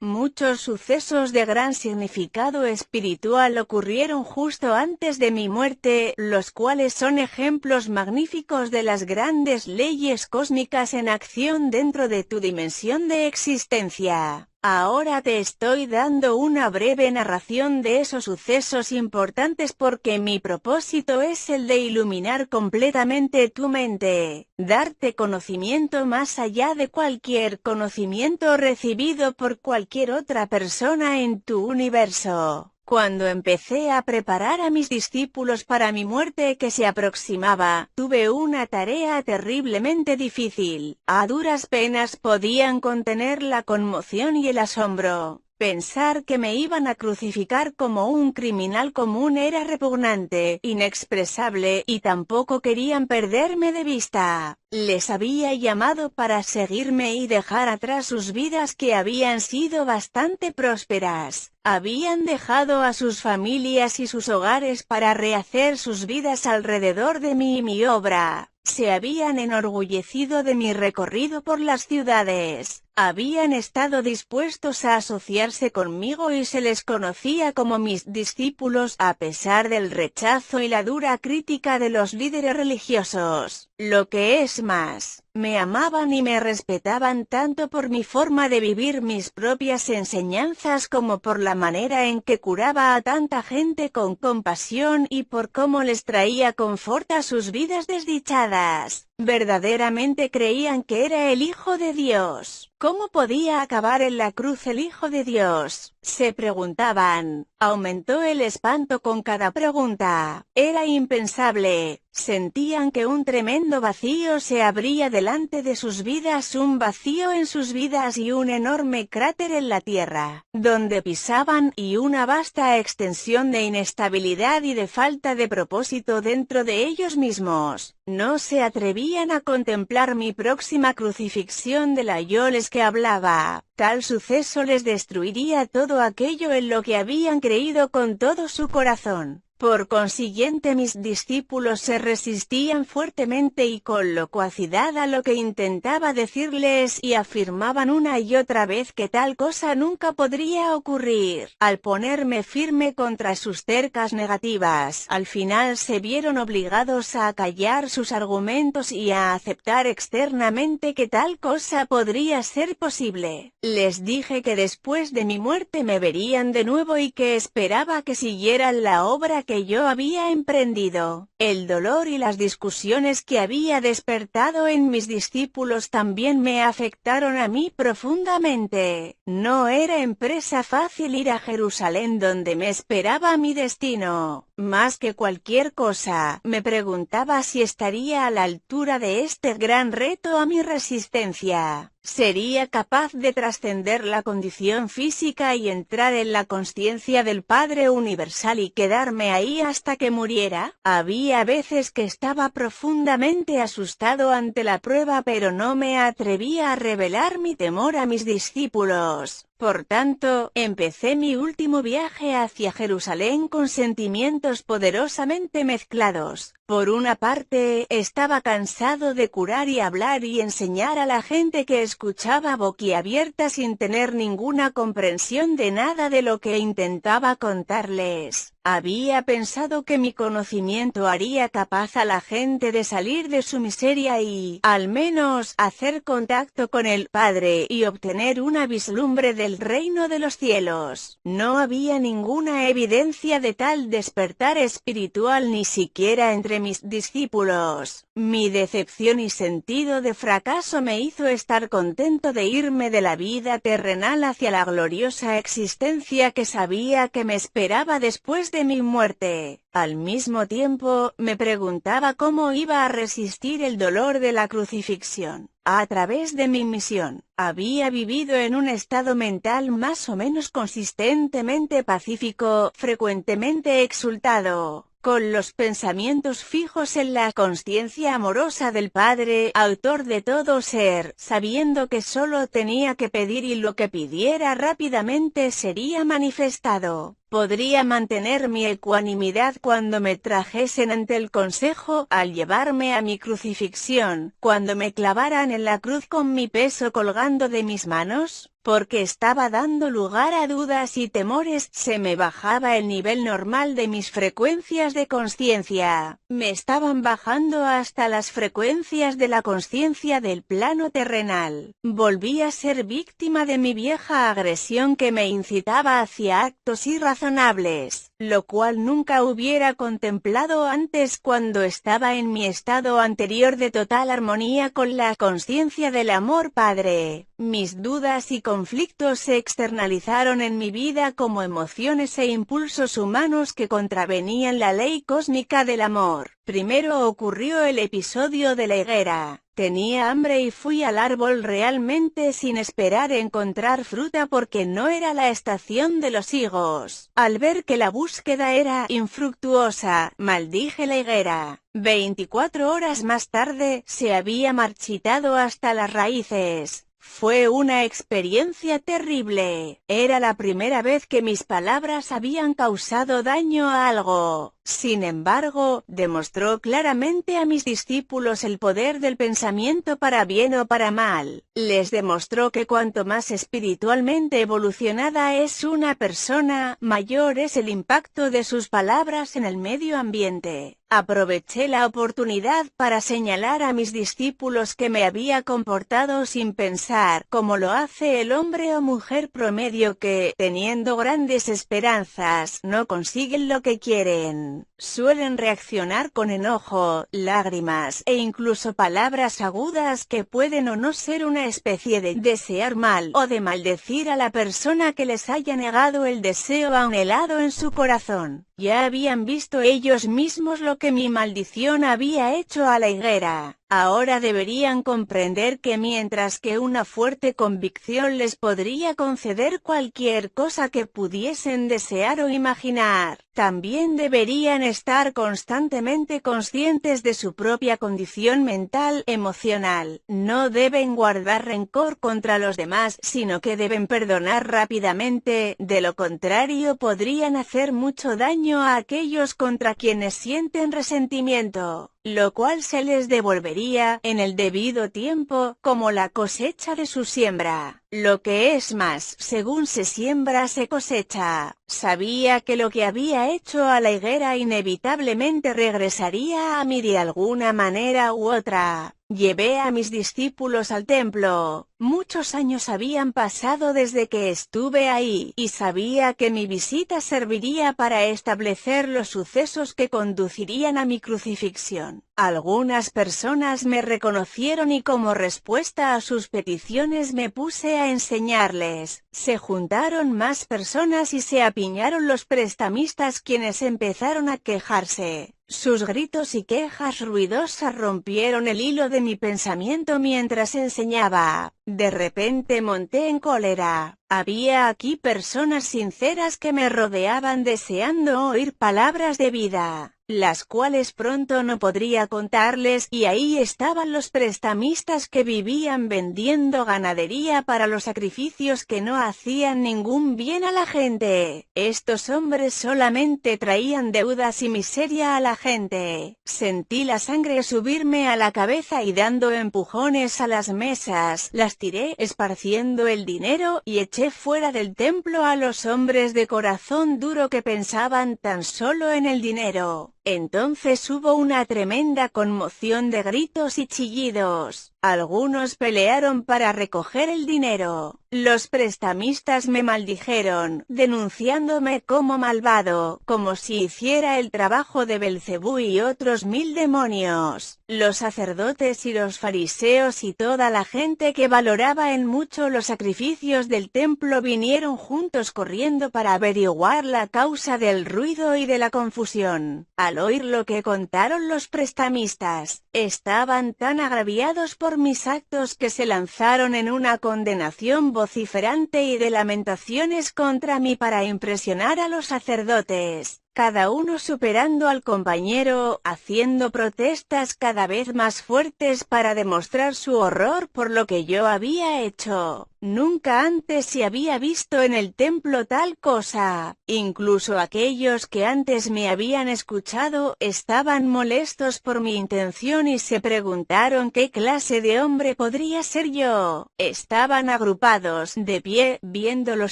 Muchos sucesos de gran significado espiritual ocurrieron justo antes de mi muerte, los cuales son ejemplos magníficos de las grandes leyes cósmicas en acción dentro de tu dimensión de existencia. Ahora te estoy dando una breve narración de esos sucesos importantes porque mi propósito es el de iluminar completamente tu mente, darte conocimiento más allá de cualquier conocimiento recibido por cualquier otra persona en tu universo. Cuando empecé a preparar a mis discípulos para mi muerte que se aproximaba, tuve una tarea terriblemente difícil. A duras penas podían contener la conmoción y el asombro. Pensar que me iban a crucificar como un criminal común era repugnante, inexpresable, y tampoco querían perderme de vista. Les había llamado para seguirme y dejar atrás sus vidas que habían sido bastante prósperas. Habían dejado a sus familias y sus hogares para rehacer sus vidas alrededor de mí y mi obra. Se habían enorgullecido de mi recorrido por las ciudades. Habían estado dispuestos a asociarse conmigo y se les conocía como mis discípulos a pesar del rechazo y la dura crítica de los líderes religiosos. Lo que es más, me amaban y me respetaban tanto por mi forma de vivir mis propias enseñanzas como por la manera en que curaba a tanta gente con compasión y por cómo les traía confort a sus vidas desdichadas. Verdaderamente creían que era el Hijo de Dios. ¿Cómo podía acabar en la cruz el Hijo de Dios?, se preguntaban. Aumentó el espanto con cada pregunta. Era impensable. Sentían que un tremendo vacío se abría delante de sus vidas, un vacío en sus vidas y un enorme cráter en la tierra, donde pisaban, y una vasta extensión de inestabilidad y de falta de propósito dentro de ellos mismos. No se atrevían a contemplar mi próxima crucifixión de la yo les que hablaba. Tal suceso les destruiría todo aquello en lo que habían creído con todo su corazón. Por consiguiente, mis discípulos se resistían fuertemente y con locuacidad a lo que intentaba decirles y afirmaban una y otra vez que tal cosa nunca podría ocurrir. Al ponerme firme contra sus tercas negativas, al final se vieron obligados a acallar sus argumentos y a aceptar externamente que tal cosa podría ser posible. Les dije que después de mi muerte me verían de nuevo y que esperaba que siguieran la obra que yo había emprendido. El dolor y las discusiones que había despertado en mis discípulos también me afectaron a mí profundamente. No era empresa fácil ir a Jerusalén donde me esperaba mi destino. Más que cualquier cosa, me preguntaba si estaría a la altura de este gran reto a mi resistencia. ¿Sería capaz de trascender la condición física y entrar en la consciencia del Padre Universal y quedarme ahí hasta que muriera? Había veces que estaba profundamente asustado ante la prueba, pero no me atrevía a revelar mi temor a mis discípulos. Por tanto, empecé mi último viaje hacia Jerusalén con sentimientos poderosamente mezclados. Por una parte, estaba cansado de curar y hablar y enseñar a la gente que escuchaba boquiabierta sin tener ninguna comprensión de nada de lo que intentaba contarles. Había pensado que mi conocimiento haría capaz a la gente de salir de su miseria y, al menos, hacer contacto con el Padre y obtener una vislumbre del reino de los cielos. No había ninguna evidencia de tal despertar espiritual ni siquiera entre mis discípulos. Mi decepción y sentido de fracaso me hizo estar contento de irme de la vida terrenal hacia la gloriosa existencia que sabía que me esperaba después de mi muerte. Al mismo tiempo, me preguntaba cómo iba a resistir el dolor de la crucifixión. A través de mi misión, había vivido en un estado mental más o menos consistentemente pacífico, frecuentemente exultado, con los pensamientos fijos en la consciencia amorosa del Padre, autor de todo ser, sabiendo que solo tenía que pedir y lo que pidiera rápidamente sería manifestado. Podría mantener mi ecuanimidad cuando me trajesen ante el consejo, al llevarme a mi crucifixión, cuando me clavaran en la cruz con mi peso colgando de mis manos, porque estaba dando lugar a dudas y temores. Se me bajaba el nivel normal de mis frecuencias de consciencia, me estaban bajando hasta las frecuencias de la consciencia del plano terrenal. Volví a ser víctima de mi vieja agresión que me incitaba hacia actos irrazonables, lo cual nunca hubiera contemplado antes cuando estaba en mi estado anterior de total armonía con la consciencia del amor Padre. Mis dudas y conflictos se externalizaron en mi vida como emociones e impulsos humanos que contravenían la ley cósmica del amor. Primero ocurrió el episodio de la higuera. Tenía hambre y fui al árbol realmente sin esperar encontrar fruta porque no era la estación de los higos. Al ver que la búsqueda era infructuosa, maldije la higuera. 24 horas más tarde, se había marchitado hasta las raíces. Fue una experiencia terrible. Era la primera vez que mis palabras habían causado daño a algo. Sin embargo, demostró claramente a mis discípulos el poder del pensamiento para bien o para mal. Les demostró que cuanto más espiritualmente evolucionada es una persona, mayor es el impacto de sus palabras en el medio ambiente. Aproveché la oportunidad para señalar a mis discípulos que me había comportado sin pensar, como lo hace el hombre o mujer promedio que, teniendo grandes esperanzas, no consiguen lo que quieren. Suelen reaccionar con enojo, lágrimas e incluso palabras agudas que pueden o no ser una especie de desear mal o de maldecir a la persona que les haya negado el deseo anhelado en su corazón. Ya habían visto ellos mismos lo que mi maldición había hecho a la higuera. Ahora deberían comprender que mientras que una fuerte convicción les podría conceder cualquier cosa que pudiesen desear o imaginar, también deberían estar constantemente conscientes de su propia condición mental, emocional. No deben guardar rencor contra los demás, sino que deben perdonar rápidamente, de lo contrario podrían hacer mucho daño a aquellos contra quienes sienten resentimiento, lo cual se les devolvería, en el debido tiempo, como la cosecha de su siembra. Lo que es más, según se siembra se cosecha. Sabía que lo que había hecho a la higuera inevitablemente regresaría a mí de alguna manera u otra. Llevé a mis discípulos al templo. Muchos años habían pasado desde que estuve ahí, y sabía que mi visita serviría para establecer los sucesos que conducirían a mi crucifixión. Algunas personas me reconocieron y como respuesta a sus peticiones me puse a enseñarles. Se juntaron más personas y se apiñaron los prestamistas, quienes empezaron a quejarse. Sus gritos y quejas ruidosas rompieron el hilo de mi pensamiento mientras enseñaba. De repente monté en cólera. Había aquí personas sinceras que me rodeaban deseando oír palabras de vida. las cuales pronto no podría contarles, y ahí estaban los prestamistas que vivían vendiendo ganadería para los sacrificios que no hacían ningún bien a la gente. Estos hombres solamente traían deudas y miseria a la gente. Sentí la sangre subirme a la cabeza y dando empujones a las mesas, las tiré esparciendo el dinero, y eché fuera del templo a los hombres de corazón duro que pensaban tan solo en el dinero. Entonces hubo una tremenda conmoción de gritos y chillidos. Algunos pelearon para recoger el dinero. Los prestamistas me maldijeron, denunciándome como malvado, como si hiciera el trabajo de Belcebú y otros 1000 demonios. Los sacerdotes y los fariseos y toda la gente que valoraba en mucho los sacrificios del templo vinieron juntos corriendo para averiguar la causa del ruido y de la confusión. Al oír lo que contaron los prestamistas, estaban tan agraviados por mis actos que se lanzaron en una condenación vociferante y de lamentaciones contra mí para impresionar a los sacerdotes, cada uno superando al compañero, haciendo protestas cada vez más fuertes para demostrar su horror por lo que yo había hecho. Nunca antes se había visto en el templo tal cosa. Incluso aquellos que antes me habían escuchado estaban molestos por mi intención y se preguntaron qué clase de hombre podría ser yo. Estaban agrupados, de pie, viendo los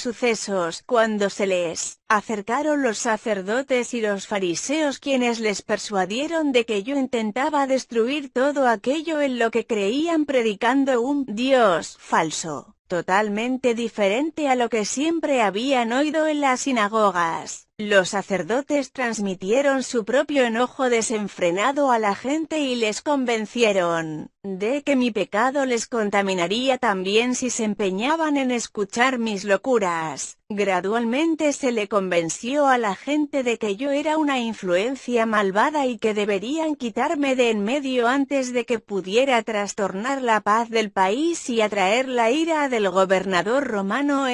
sucesos, cuando se les acercaron los sacerdotes y los fariseos, quienes les persuadieron de que yo intentaba destruir todo aquello en lo que creían, predicando un Dios falso, totalmente diferente a lo que siempre habían oído en las sinagogas. Los sacerdotes transmitieron su propio enojo desenfrenado a la gente y les convencieron de que mi pecado les contaminaría también si se empeñaban en escuchar mis locuras. Gradualmente se le convenció a la gente de que yo era una influencia malvada y que deberían quitarme de en medio antes de que pudiera trastornar la paz del país y atraer la ira del gobernador romano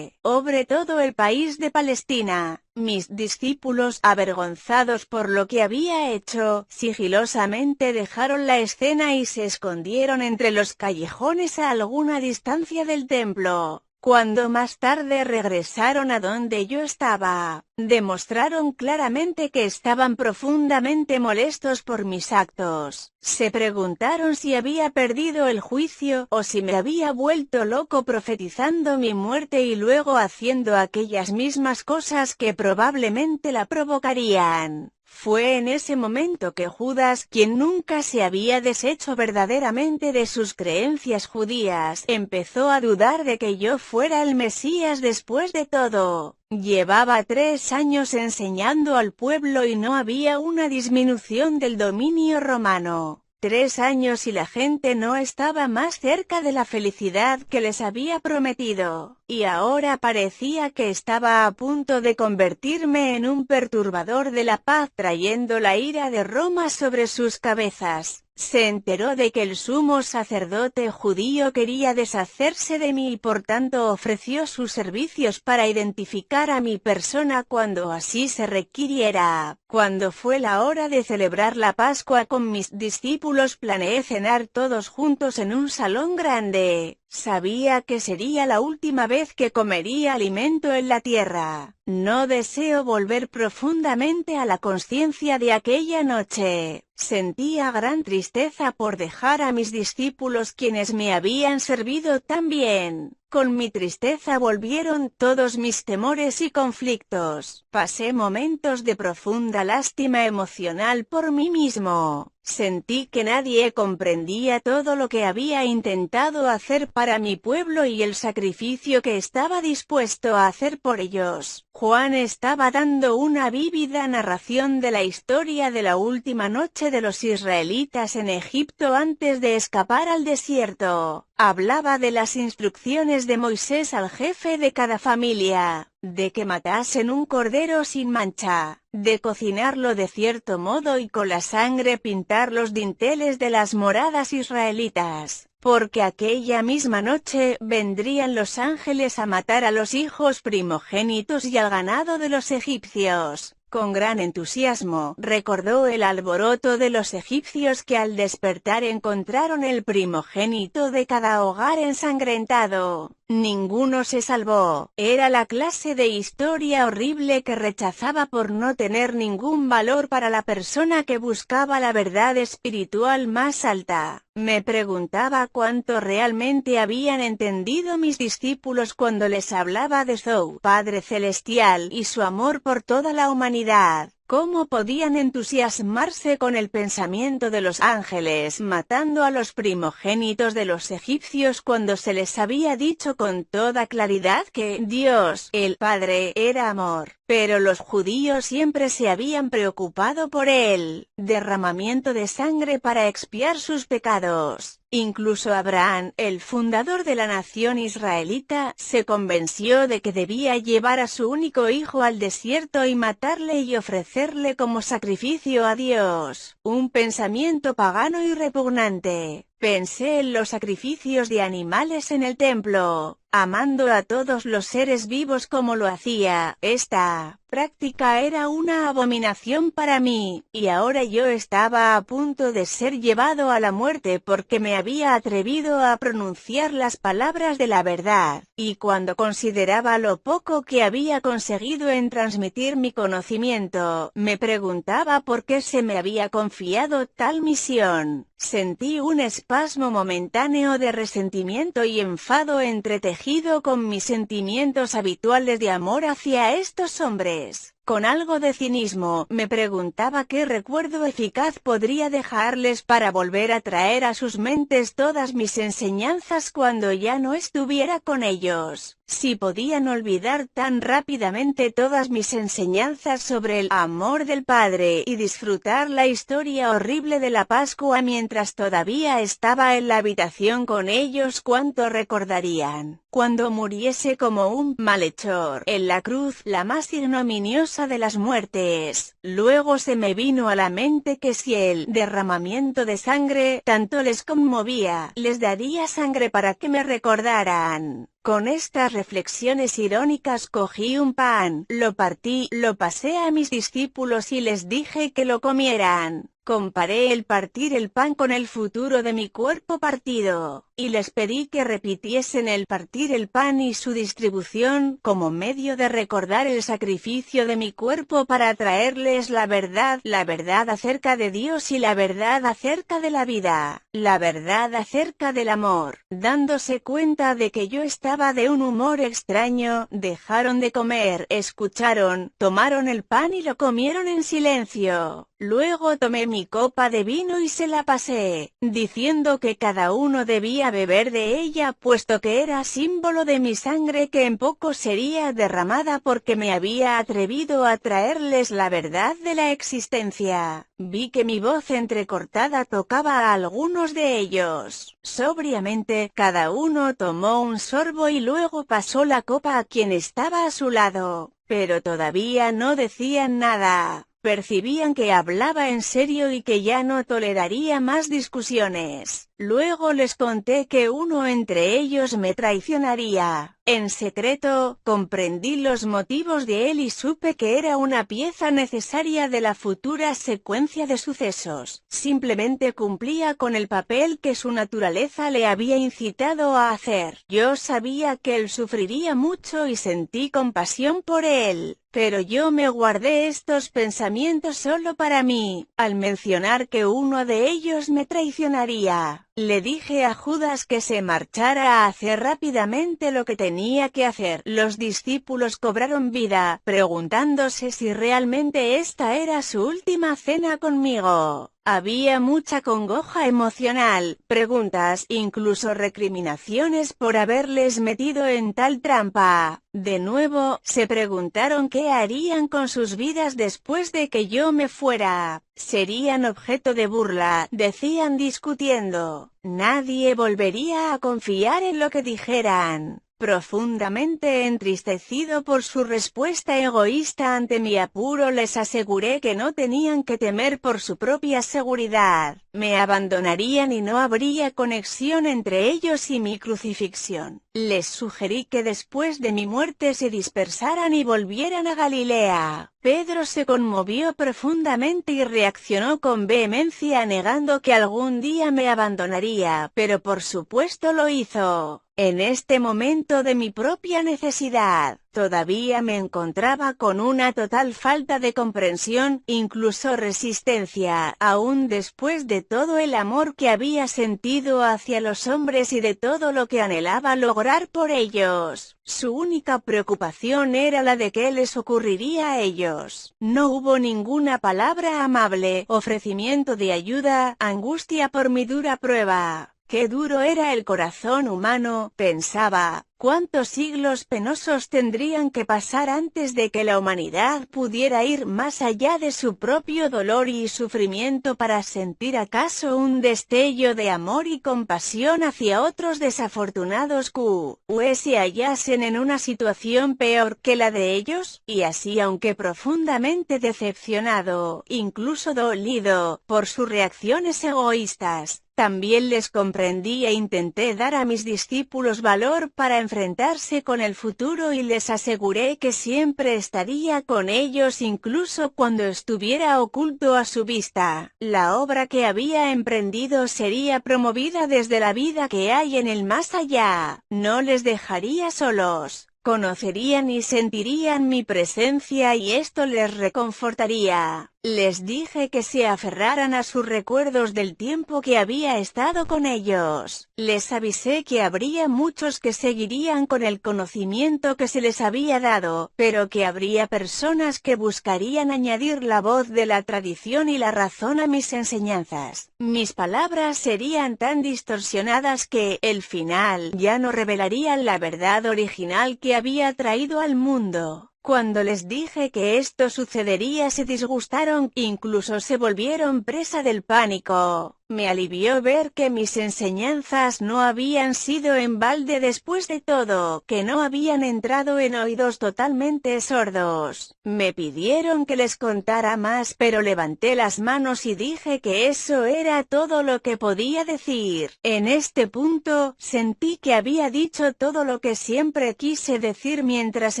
sobre todo el país de Palestina. Mis discípulos, avergonzados por lo que había hecho, sigilosamente dejaron la escena y se escondieron entre los callejones a alguna distancia del templo. Cuando más tarde regresaron a donde yo estaba, demostraron claramente que estaban profundamente molestos por mis actos. Se preguntaron si había perdido el juicio o si me había vuelto loco profetizando mi muerte y luego haciendo aquellas mismas cosas que probablemente la provocarían. Fue en ese momento que Judas, quien nunca se había deshecho verdaderamente de sus creencias judías, empezó a dudar de que yo fuera el Mesías. Después de todo, llevaba 3 años enseñando al pueblo y no había una disminución del dominio romano. 3 años y la gente no estaba más cerca de la felicidad que les había prometido, y ahora parecía que estaba a punto de convertirme en un perturbador de la paz, trayendo la ira de Roma sobre sus cabezas. Se enteró de que el sumo sacerdote judío quería deshacerse de mí y por tanto ofreció sus servicios para identificar a mi persona cuando así se requiriera. Cuando fue la hora de celebrar la Pascua con mis discípulos, planeé cenar todos juntos en un salón grande. Sabía que sería la última vez que comería alimento en la tierra. No deseo volver profundamente a la conciencia de aquella noche. Sentía gran tristeza por dejar a mis discípulos, quienes me habían servido tan bien. Con mi tristeza volvieron todos mis temores y conflictos. Pasé momentos de profunda lástima emocional por mí mismo. Sentí que nadie comprendía todo lo que había intentado hacer para mi pueblo y el sacrificio que estaba dispuesto a hacer por ellos. Juan estaba dando una vívida narración de la historia de la última noche de los israelitas en Egipto antes de escapar al desierto. Hablaba de las instrucciones de Moisés al jefe de cada familia, de que matasen un cordero sin mancha, de cocinarlo de cierto modo y con la sangre pintar los dinteles de las moradas israelitas, porque aquella misma noche vendrían los ángeles a matar a los hijos primogénitos y al ganado de los egipcios. Con gran entusiasmo, recordó el alboroto de los egipcios que al despertar encontraron el primogénito de cada hogar ensangrentado. Ninguno se salvó. Era la clase de historia horrible que rechazaba por no tener ningún valor para la persona que buscaba la verdad espiritual más alta. Me preguntaba cuánto realmente habían entendido mis discípulos cuando les hablaba de su Padre Celestial y su amor por toda la humanidad. ¿Cómo podían entusiasmarse con el pensamiento de los ángeles matando a los primogénitos de los egipcios cuando se les había dicho con toda claridad que Dios, el Padre, era amor? Pero los judíos siempre se habían preocupado por el derramamiento de sangre para expiar sus pecados. Incluso Abraham, el fundador de la nación israelita, se convenció de que debía llevar a su único hijo al desierto y matarle y ofrecerle como sacrificio a Dios. Un pensamiento pagano y repugnante. Pensé en los sacrificios de animales en el templo, amando a todos los seres vivos como lo hacía. Esta práctica era una abominación para mí, y ahora yo estaba a punto de ser llevado a la muerte porque me había atrevido a pronunciar las palabras de la verdad, y cuando consideraba lo poco que había conseguido en transmitir mi conocimiento, me preguntaba por qué se me había confiado tal misión. Sentí un espasmo momentáneo de resentimiento y enfado entretejido con mis sentimientos habituales de amor hacia estos hombres. Con algo de cinismo, me preguntaba qué recuerdo eficaz podría dejarles para volver a traer a sus mentes todas mis enseñanzas cuando ya no estuviera con ellos. Si podían olvidar tan rápidamente todas mis enseñanzas sobre el amor del Padre y disfrutar la historia horrible de la Pascua mientras todavía estaba en la habitación con ellos, ¿cuánto recordarían? Cuando muriese como un malhechor en la cruz, la más ignominiosa de las muertes. Luego se me vino a la mente que si el derramamiento de sangre tanto les conmovía, les daría sangre para que me recordaran. Con estas reflexiones irónicas cogí un pan, lo partí, lo pasé a mis discípulos y les dije que lo comieran. Comparé el partir el pan con el futuro de mi cuerpo partido, y les pedí que repitiesen el partir el pan y su distribución como medio de recordar el sacrificio de mi cuerpo para traerles la verdad acerca de Dios y la verdad acerca de la vida, la verdad acerca del amor. Dándose cuenta de que yo estaba de un humor extraño, dejaron de comer, escucharon, tomaron el pan y lo comieron en silencio. Luego tomé mi copa de vino y se la pasé, diciendo que cada uno debía beber de ella puesto que era símbolo de mi sangre que en poco sería derramada porque me había atrevido a traerles la verdad de la existencia. Vi que mi voz entrecortada tocaba a algunos de ellos. Sobriamente, cada uno tomó un sorbo y luego pasó la copa a quien estaba a su lado, pero todavía no decían nada. Percibían que hablaba en serio y que ya no toleraría más discusiones. Luego les conté que uno entre ellos me traicionaría. En secreto, comprendí los motivos de él y supe que era una pieza necesaria de la futura secuencia de sucesos. Simplemente cumplía con el papel que su naturaleza le había incitado a hacer. Yo sabía que él sufriría mucho y sentí compasión por él. Pero yo me guardé estos pensamientos solo para mí. Al mencionar que uno de ellos me traicionaría, le dije a Judas que se marchara a hacer rápidamente lo que tenía que hacer. Los discípulos cobraron vida, preguntándose si realmente esta era su última cena conmigo. Había mucha congoja emocional, preguntas, incluso recriminaciones por haberles metido en tal trampa. De nuevo, se preguntaron qué harían con sus vidas después de que yo me fuera. Serían objeto de burla, decían discutiendo. Nadie volvería a confiar en lo que dijeran. Profundamente entristecido por su respuesta egoísta ante mi apuro, les aseguré que no tenían que temer por su propia seguridad. me abandonarían y no habría conexión entre ellos y mi crucifixión. Les sugerí que después de mi muerte se dispersaran y volvieran a Galilea. Pedro se conmovió profundamente y reaccionó con vehemencia negando que algún día me abandonaría, pero por supuesto lo hizo. En este momento de mi propia necesidad, todavía me encontraba con una total falta de comprensión, incluso resistencia, aún después de todo el amor que había sentido hacia los hombres y de todo lo que anhelaba lograr por ellos. Su única preocupación era la de qué les ocurriría a ellos. No hubo ninguna palabra amable, ofrecimiento de ayuda, angustia por mi dura prueba. Qué duro era el corazón humano, pensaba. ¿Cuántos siglos penosos tendrían que pasar antes de que la humanidad pudiera ir más allá de su propio dolor y sufrimiento para sentir acaso un destello de amor y compasión hacia otros desafortunados que se hallasen en una situación peor que la de ellos? Y así, aunque profundamente decepcionado, incluso dolido, por sus reacciones egoístas, también les comprendí e intenté dar a mis discípulos valor para enfrentarse con el futuro y les aseguré que siempre estaría con ellos incluso cuando estuviera oculto a su vista. La obra que había emprendido sería promovida desde la vida que hay en el más allá. No les dejaría solos. Conocerían y sentirían mi presencia y esto les reconfortaría. Les dije que se aferraran a sus recuerdos del tiempo que había estado con ellos. Les avisé que habría muchos que seguirían con el conocimiento que se les había dado, pero que habría personas que buscarían añadir la voz de la tradición y la razón a mis enseñanzas. Mis palabras serían tan distorsionadas que, al final, ya no revelarían la verdad original que había traído al mundo. Cuando les dije que esto sucedería se disgustaron, incluso se volvieron presa del pánico. Me alivió ver que mis enseñanzas no habían sido en balde después de todo, que no habían entrado en oídos totalmente sordos. Me pidieron que les contara más, pero levanté las manos y dije que eso era todo lo que podía decir. En este punto, sentí que había dicho todo lo que siempre quise decir mientras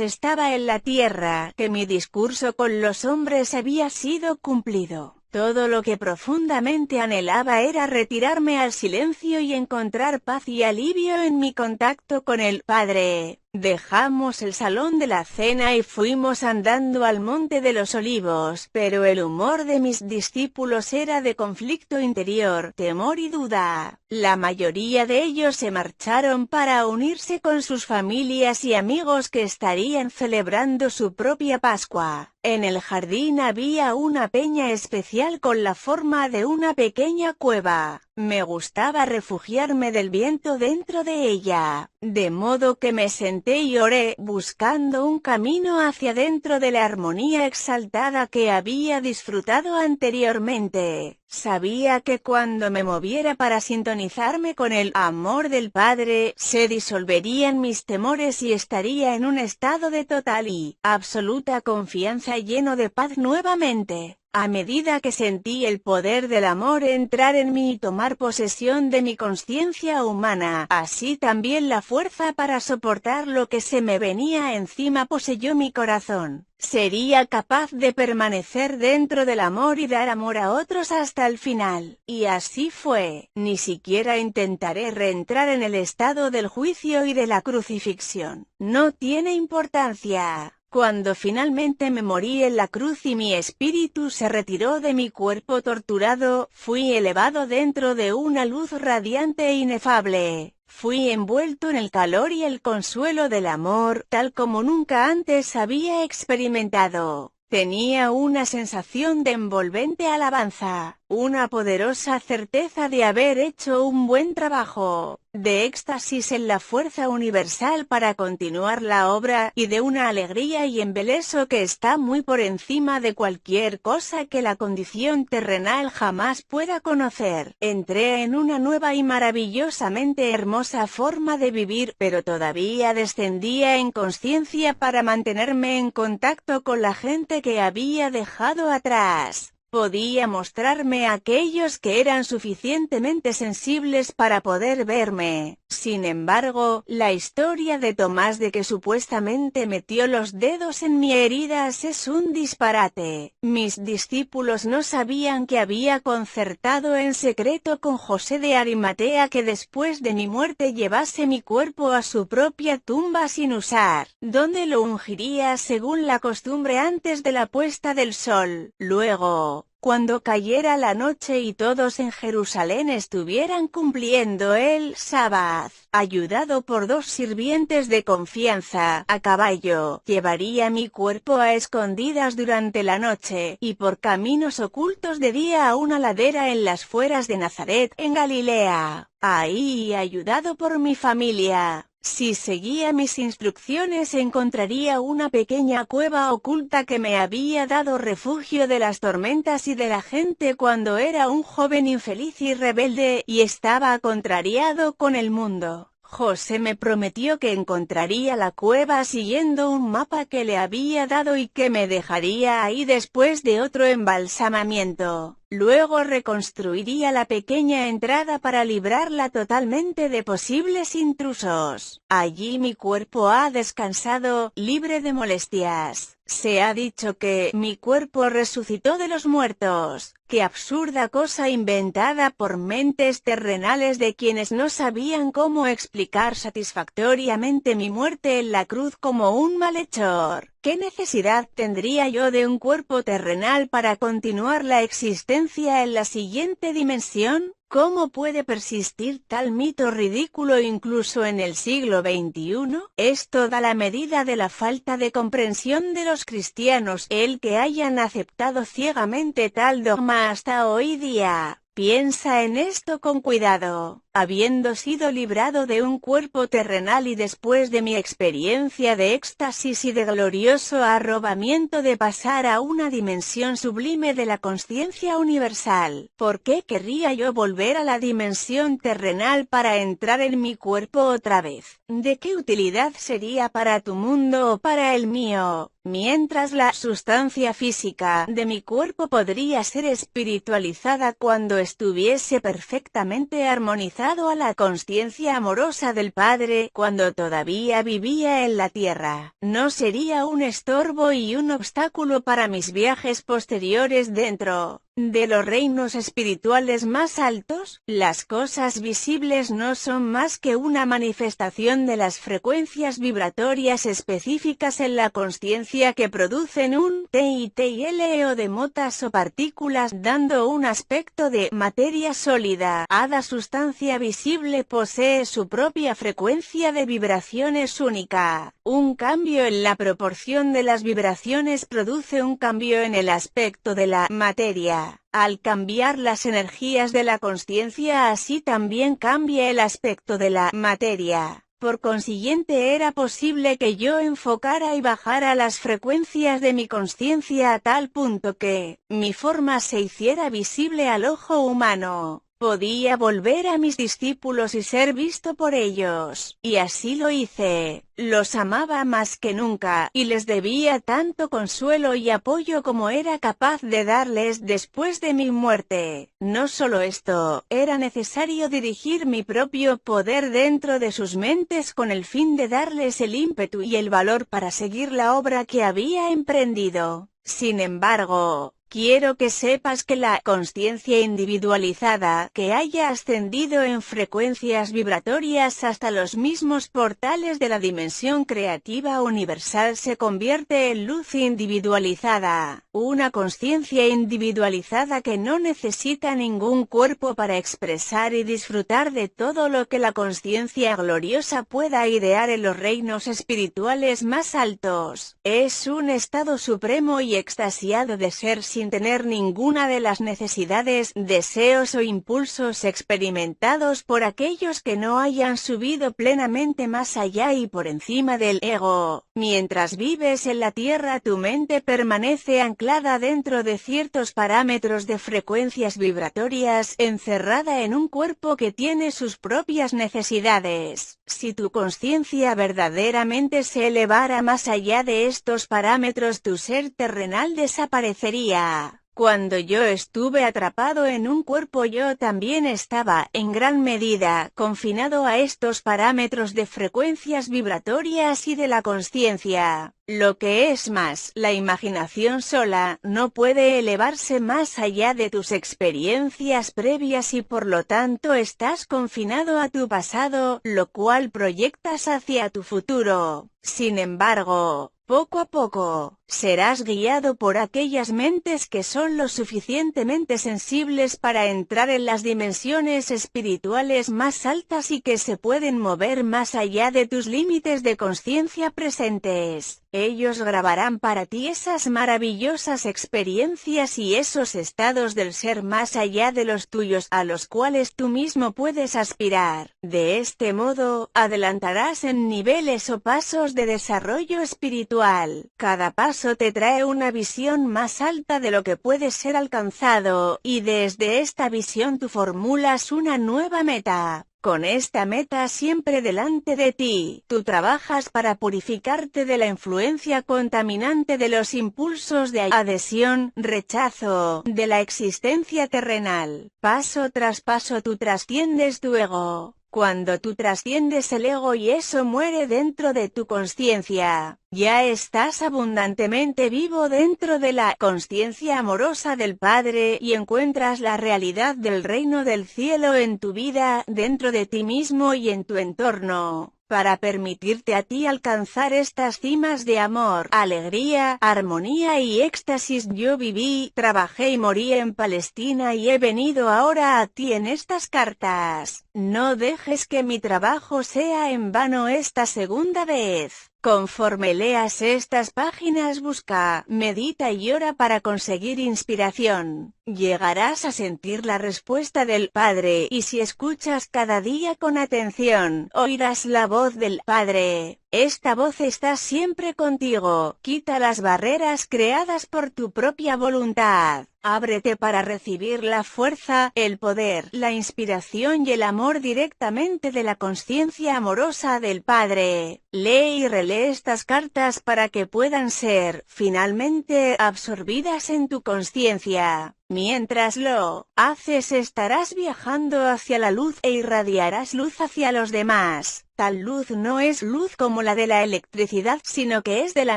estaba en la tierra, que mi discurso con los hombres había sido cumplido. Todo lo que profundamente anhelaba era retirarme al silencio y encontrar paz y alivio en mi contacto con el Padre. Dejamos el salón de la cena y fuimos andando al Monte de los Olivos, pero el humor de mis discípulos era de conflicto interior, temor y duda. La mayoría de ellos se marcharon para unirse con sus familias y amigos que estarían celebrando su propia Pascua. En el jardín había una peña especial con la forma de una pequeña cueva. Me gustaba refugiarme del viento dentro de ella, de modo que me senté y oré, buscando un camino hacia dentro de la armonía exaltada que había disfrutado anteriormente. Sabía que cuando me moviera para sintonizarme con el amor del Padre, se disolverían mis temores y estaría en un estado de total y absoluta confianza lleno de paz nuevamente. A medida que sentí el poder del amor entrar en mí y tomar posesión de mi conciencia humana, así también la fuerza para soportar lo que se me venía encima poseyó mi corazón. Sería capaz de permanecer dentro del amor y dar amor a otros hasta el final. Y así fue. Ni siquiera intentaré reentrar en el estado del juicio y de la crucifixión. No tiene importancia. Cuando finalmente me morí en la cruz y mi espíritu se retiró de mi cuerpo torturado, fui elevado dentro de una luz radiante e inefable. Fui envuelto en el calor y el consuelo del amor, tal como nunca antes había experimentado. Tenía una sensación de envolvente alabanza, una poderosa certeza de haber hecho un buen trabajo, de éxtasis en la fuerza universal para continuar la obra, y de una alegría y embeleso que está muy por encima de cualquier cosa que la condición terrenal jamás pueda conocer. Entré en una nueva y maravillosamente hermosa forma de vivir, pero todavía descendía en conciencia para mantenerme en contacto con la gente que había dejado atrás. Podía mostrarme a aquellos que eran suficientemente sensibles para poder verme. Sin embargo, la historia de Tomás de que supuestamente metió los dedos en mi heridas es un disparate. Mis discípulos no sabían que había concertado en secreto con José de Arimatea que después de mi muerte llevase mi cuerpo a su propia tumba sin usar, donde lo ungiría según la costumbre antes de la puesta del sol. Luego, cuando cayera la noche y todos en Jerusalén estuvieran cumpliendo el sábado, ayudado por 2 sirvientes de confianza, a caballo, llevaría mi cuerpo a escondidas durante la noche, y por caminos ocultos de día a una ladera en las fueras de Nazaret, en Galilea. Ahí, ayudado por mi familia, si seguía mis instrucciones encontraría una pequeña cueva oculta que me había dado refugio de las tormentas y de la gente cuando era un joven infeliz y rebelde, y estaba contrariado con el mundo. José me prometió que encontraría la cueva siguiendo un mapa que le había dado y que me dejaría ahí después de otro embalsamamiento. Luego reconstruiría la pequeña entrada para librarla totalmente de posibles intrusos. Allí mi cuerpo ha descansado, libre de molestias. Se ha dicho que mi cuerpo resucitó de los muertos. ¡Qué absurda cosa inventada por mentes terrenales de quienes no sabían cómo explicar satisfactoriamente mi muerte en la cruz como un malhechor! ¿Qué necesidad tendría yo de un cuerpo terrenal para continuar la existencia en la siguiente dimensión? ¿Cómo puede persistir tal mito ridículo incluso en el siglo XXI? Es toda la medida de la falta de comprensión de los cristianos el que hayan aceptado ciegamente tal dogma hasta hoy día. Piensa en esto con cuidado. Habiendo sido librado de un cuerpo terrenal y después de mi experiencia de éxtasis y de glorioso arrobamiento de pasar a una dimensión sublime de la conciencia universal, ¿por qué querría yo volver a la dimensión terrenal para entrar en mi cuerpo otra vez? ¿De qué utilidad sería para tu mundo o para el mío? Mientras la sustancia física de mi cuerpo podría ser espiritualizada cuando estuviese perfectamente armonizada a la consciencia amorosa del Padre cuando todavía vivía en la tierra, no sería un estorbo y un obstáculo para mis viajes posteriores dentro de los reinos espirituales más altos. Las cosas visibles no son más que una manifestación de las frecuencias vibratorias específicas en la consciencia que producen un TITL de motas o partículas dando un aspecto de materia sólida. Cada sustancia visible posee su propia frecuencia de vibraciones única. Un cambio en la proporción de las vibraciones produce un cambio en el aspecto de la materia. Al cambiar las energías de la consciencia, así también cambia el aspecto de la materia. Por consiguiente, era posible que yo enfocara y bajara las frecuencias de mi consciencia a tal punto que mi forma se hiciera visible al ojo humano. Podía volver a mis discípulos y ser visto por ellos, y así lo hice. Los amaba más que nunca, y les debía tanto consuelo y apoyo como era capaz de darles después de mi muerte. No solo esto, era necesario dirigir mi propio poder dentro de sus mentes con el fin de darles el ímpetu y el valor para seguir la obra que había emprendido. Sin embargo, quiero que sepas que la consciencia individualizada que haya ascendido en frecuencias vibratorias hasta los mismos portales de la dimensión creativa universal se convierte en luz individualizada, una consciencia individualizada que no necesita ningún cuerpo para expresar y disfrutar de todo lo que la consciencia gloriosa pueda idear en los reinos espirituales más altos. Es un estado supremo y extasiado de ser sin tener ninguna de las necesidades, deseos o impulsos experimentados por aquellos que no hayan subido plenamente más allá y por encima del ego. Mientras vives en la tierra, tu mente permanece anclada dentro de ciertos parámetros de frecuencias vibratorias, encerrada en un cuerpo que tiene sus propias necesidades. Si tu conciencia verdaderamente se elevara más allá de estos parámetros, tu ser terrenal desaparecería. Cuando yo estuve atrapado en un cuerpo, yo también estaba, en gran medida, confinado a estos parámetros de frecuencias vibratorias y de la consciencia. Lo que es más, la imaginación sola no puede elevarse más allá de tus experiencias previas y por lo tanto estás confinado a tu pasado, lo cual proyectas hacia tu futuro. Sin embargo, poco a poco, serás guiado por aquellas mentes que son lo suficientemente sensibles para entrar en las dimensiones espirituales más altas y que se pueden mover más allá de tus límites de consciencia presentes. Ellos grabarán para ti esas maravillosas experiencias y esos estados del ser más allá de los tuyos a los cuales tú mismo puedes aspirar. De este modo, adelantarás en niveles o pasos de desarrollo espiritual. Cada paso te trae una visión más alta de lo que puede ser alcanzado, y desde esta visión tú formulas una nueva meta. Con esta meta siempre delante de ti, tú trabajas para purificarte de la influencia contaminante de los impulsos de adhesión, rechazo, de la existencia terrenal. Paso tras paso tú trasciendes tu ego. Cuando tú trasciendes el ego y eso muere dentro de tu consciencia, ya estás abundantemente vivo dentro de la consciencia amorosa del Padre y encuentras la realidad del reino del cielo en tu vida, dentro de ti mismo y en tu entorno. Para permitirte a ti alcanzar estas cimas de amor, alegría, armonía y éxtasis, yo viví, trabajé y morí en Palestina y he venido ahora a ti en estas cartas. No dejes que mi trabajo sea en vano esta segunda vez. Conforme leas estas páginas, busca, medita y ora para conseguir inspiración. Llegarás a sentir la respuesta del Padre, y si escuchas cada día con atención, oirás la voz del Padre. Esta voz está siempre contigo. Quita las barreras creadas por tu propia voluntad. Ábrete para recibir la fuerza, el poder, la inspiración y el amor directamente de la consciencia amorosa del Padre. Lee y relee estas cartas para que puedan ser, finalmente, absorbidas en tu consciencia. Mientras lo haces, estarás viajando hacia la luz e irradiarás luz hacia los demás. Tal luz no es luz como la de la electricidad, sino que es de la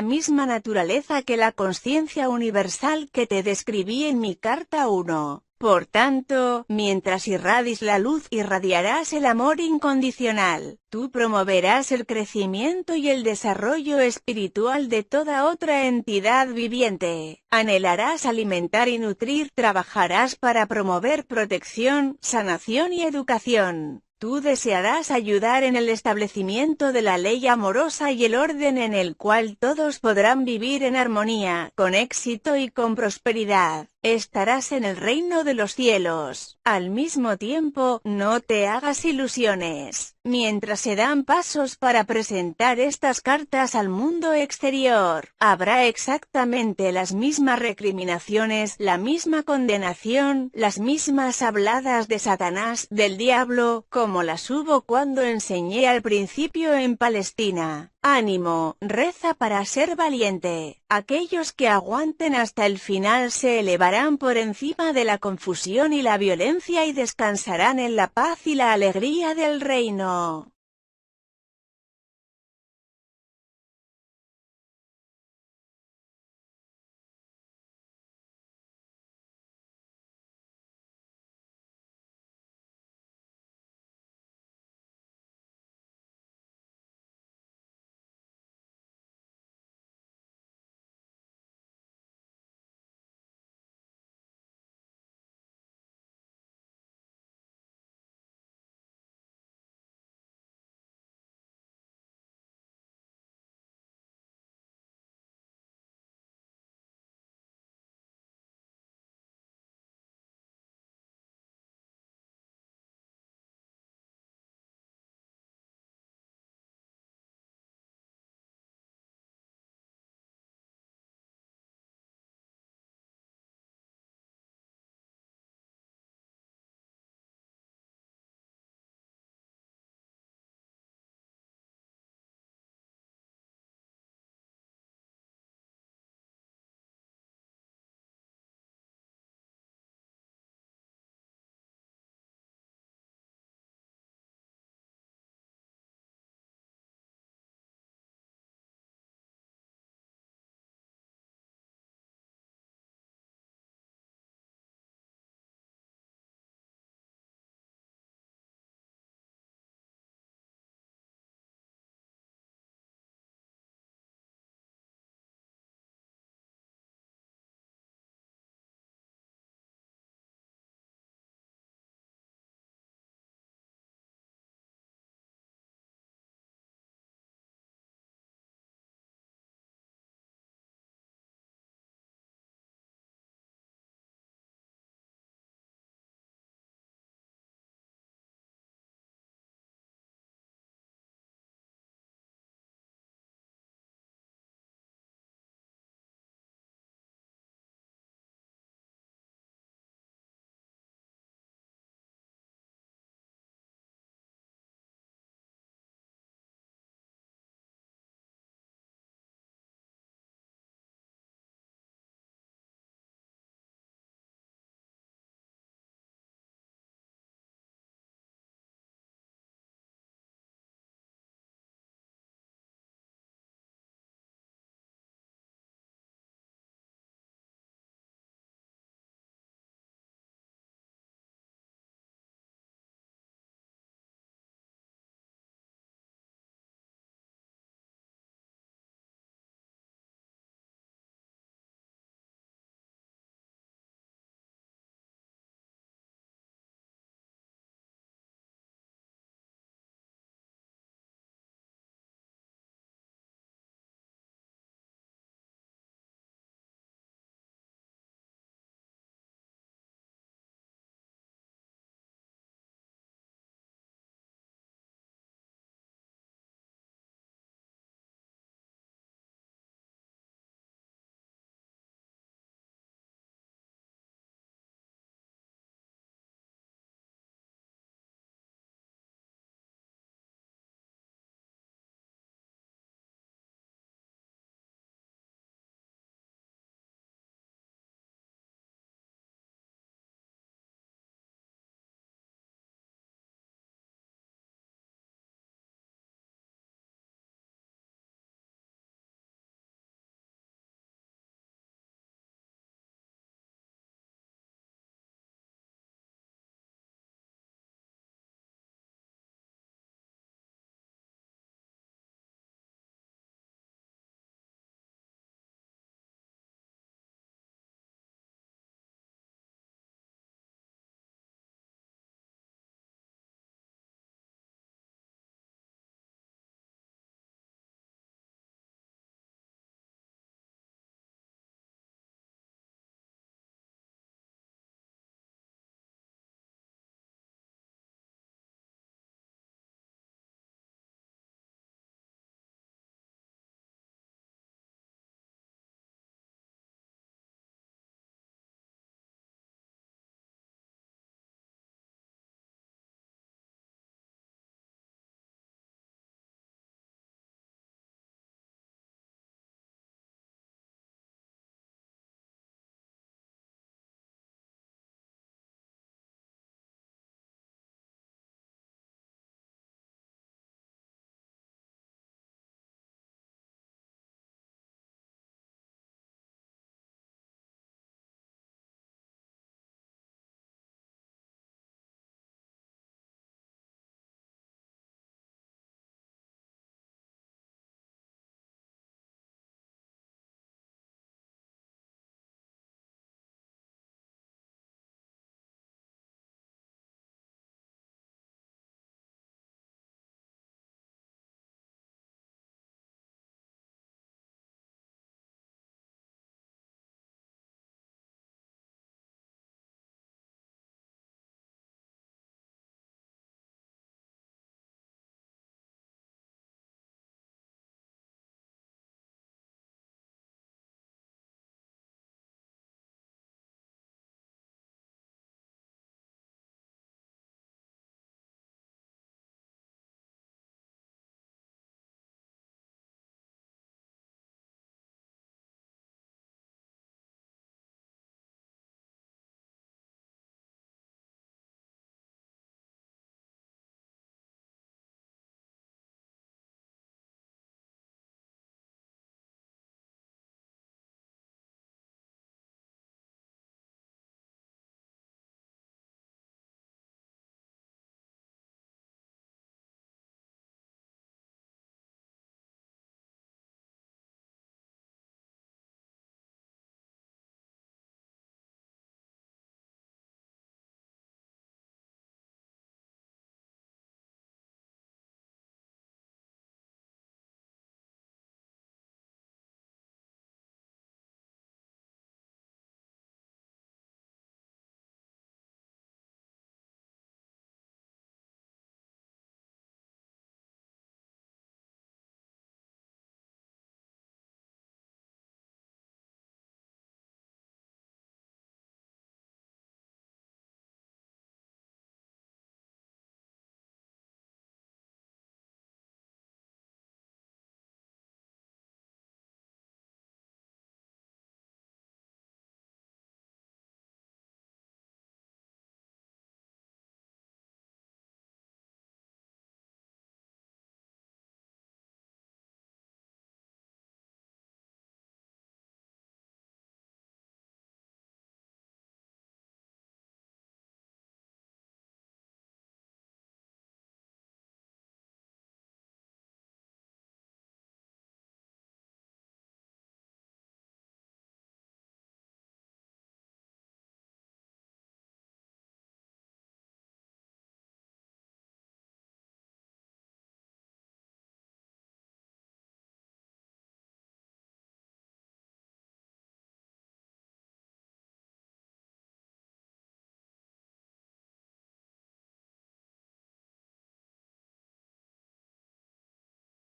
misma naturaleza que la consciencia universal que te describí en mi carta 1. Por tanto, mientras irradies la luz, irradiarás el amor incondicional. Tú promoverás el crecimiento y el desarrollo espiritual de toda otra entidad viviente. Anhelarás alimentar y nutrir, trabajarás para promover protección, sanación y educación. Tú desearás ayudar en el establecimiento de la ley amorosa y el orden en el cual todos podrán vivir en armonía, con éxito y con prosperidad. Estarás en el reino de los cielos. Al mismo tiempo, no te hagas ilusiones. Mientras se dan pasos para presentar estas cartas al mundo exterior, habrá exactamente las mismas recriminaciones, la misma condenación, las mismas habladas de Satanás, del diablo, como las hubo cuando enseñé al principio en Palestina. Ánimo, reza para ser valiente. Aquellos que aguanten hasta el final se elevarán por encima de la confusión y la violencia y descansarán en la paz y la alegría del reino.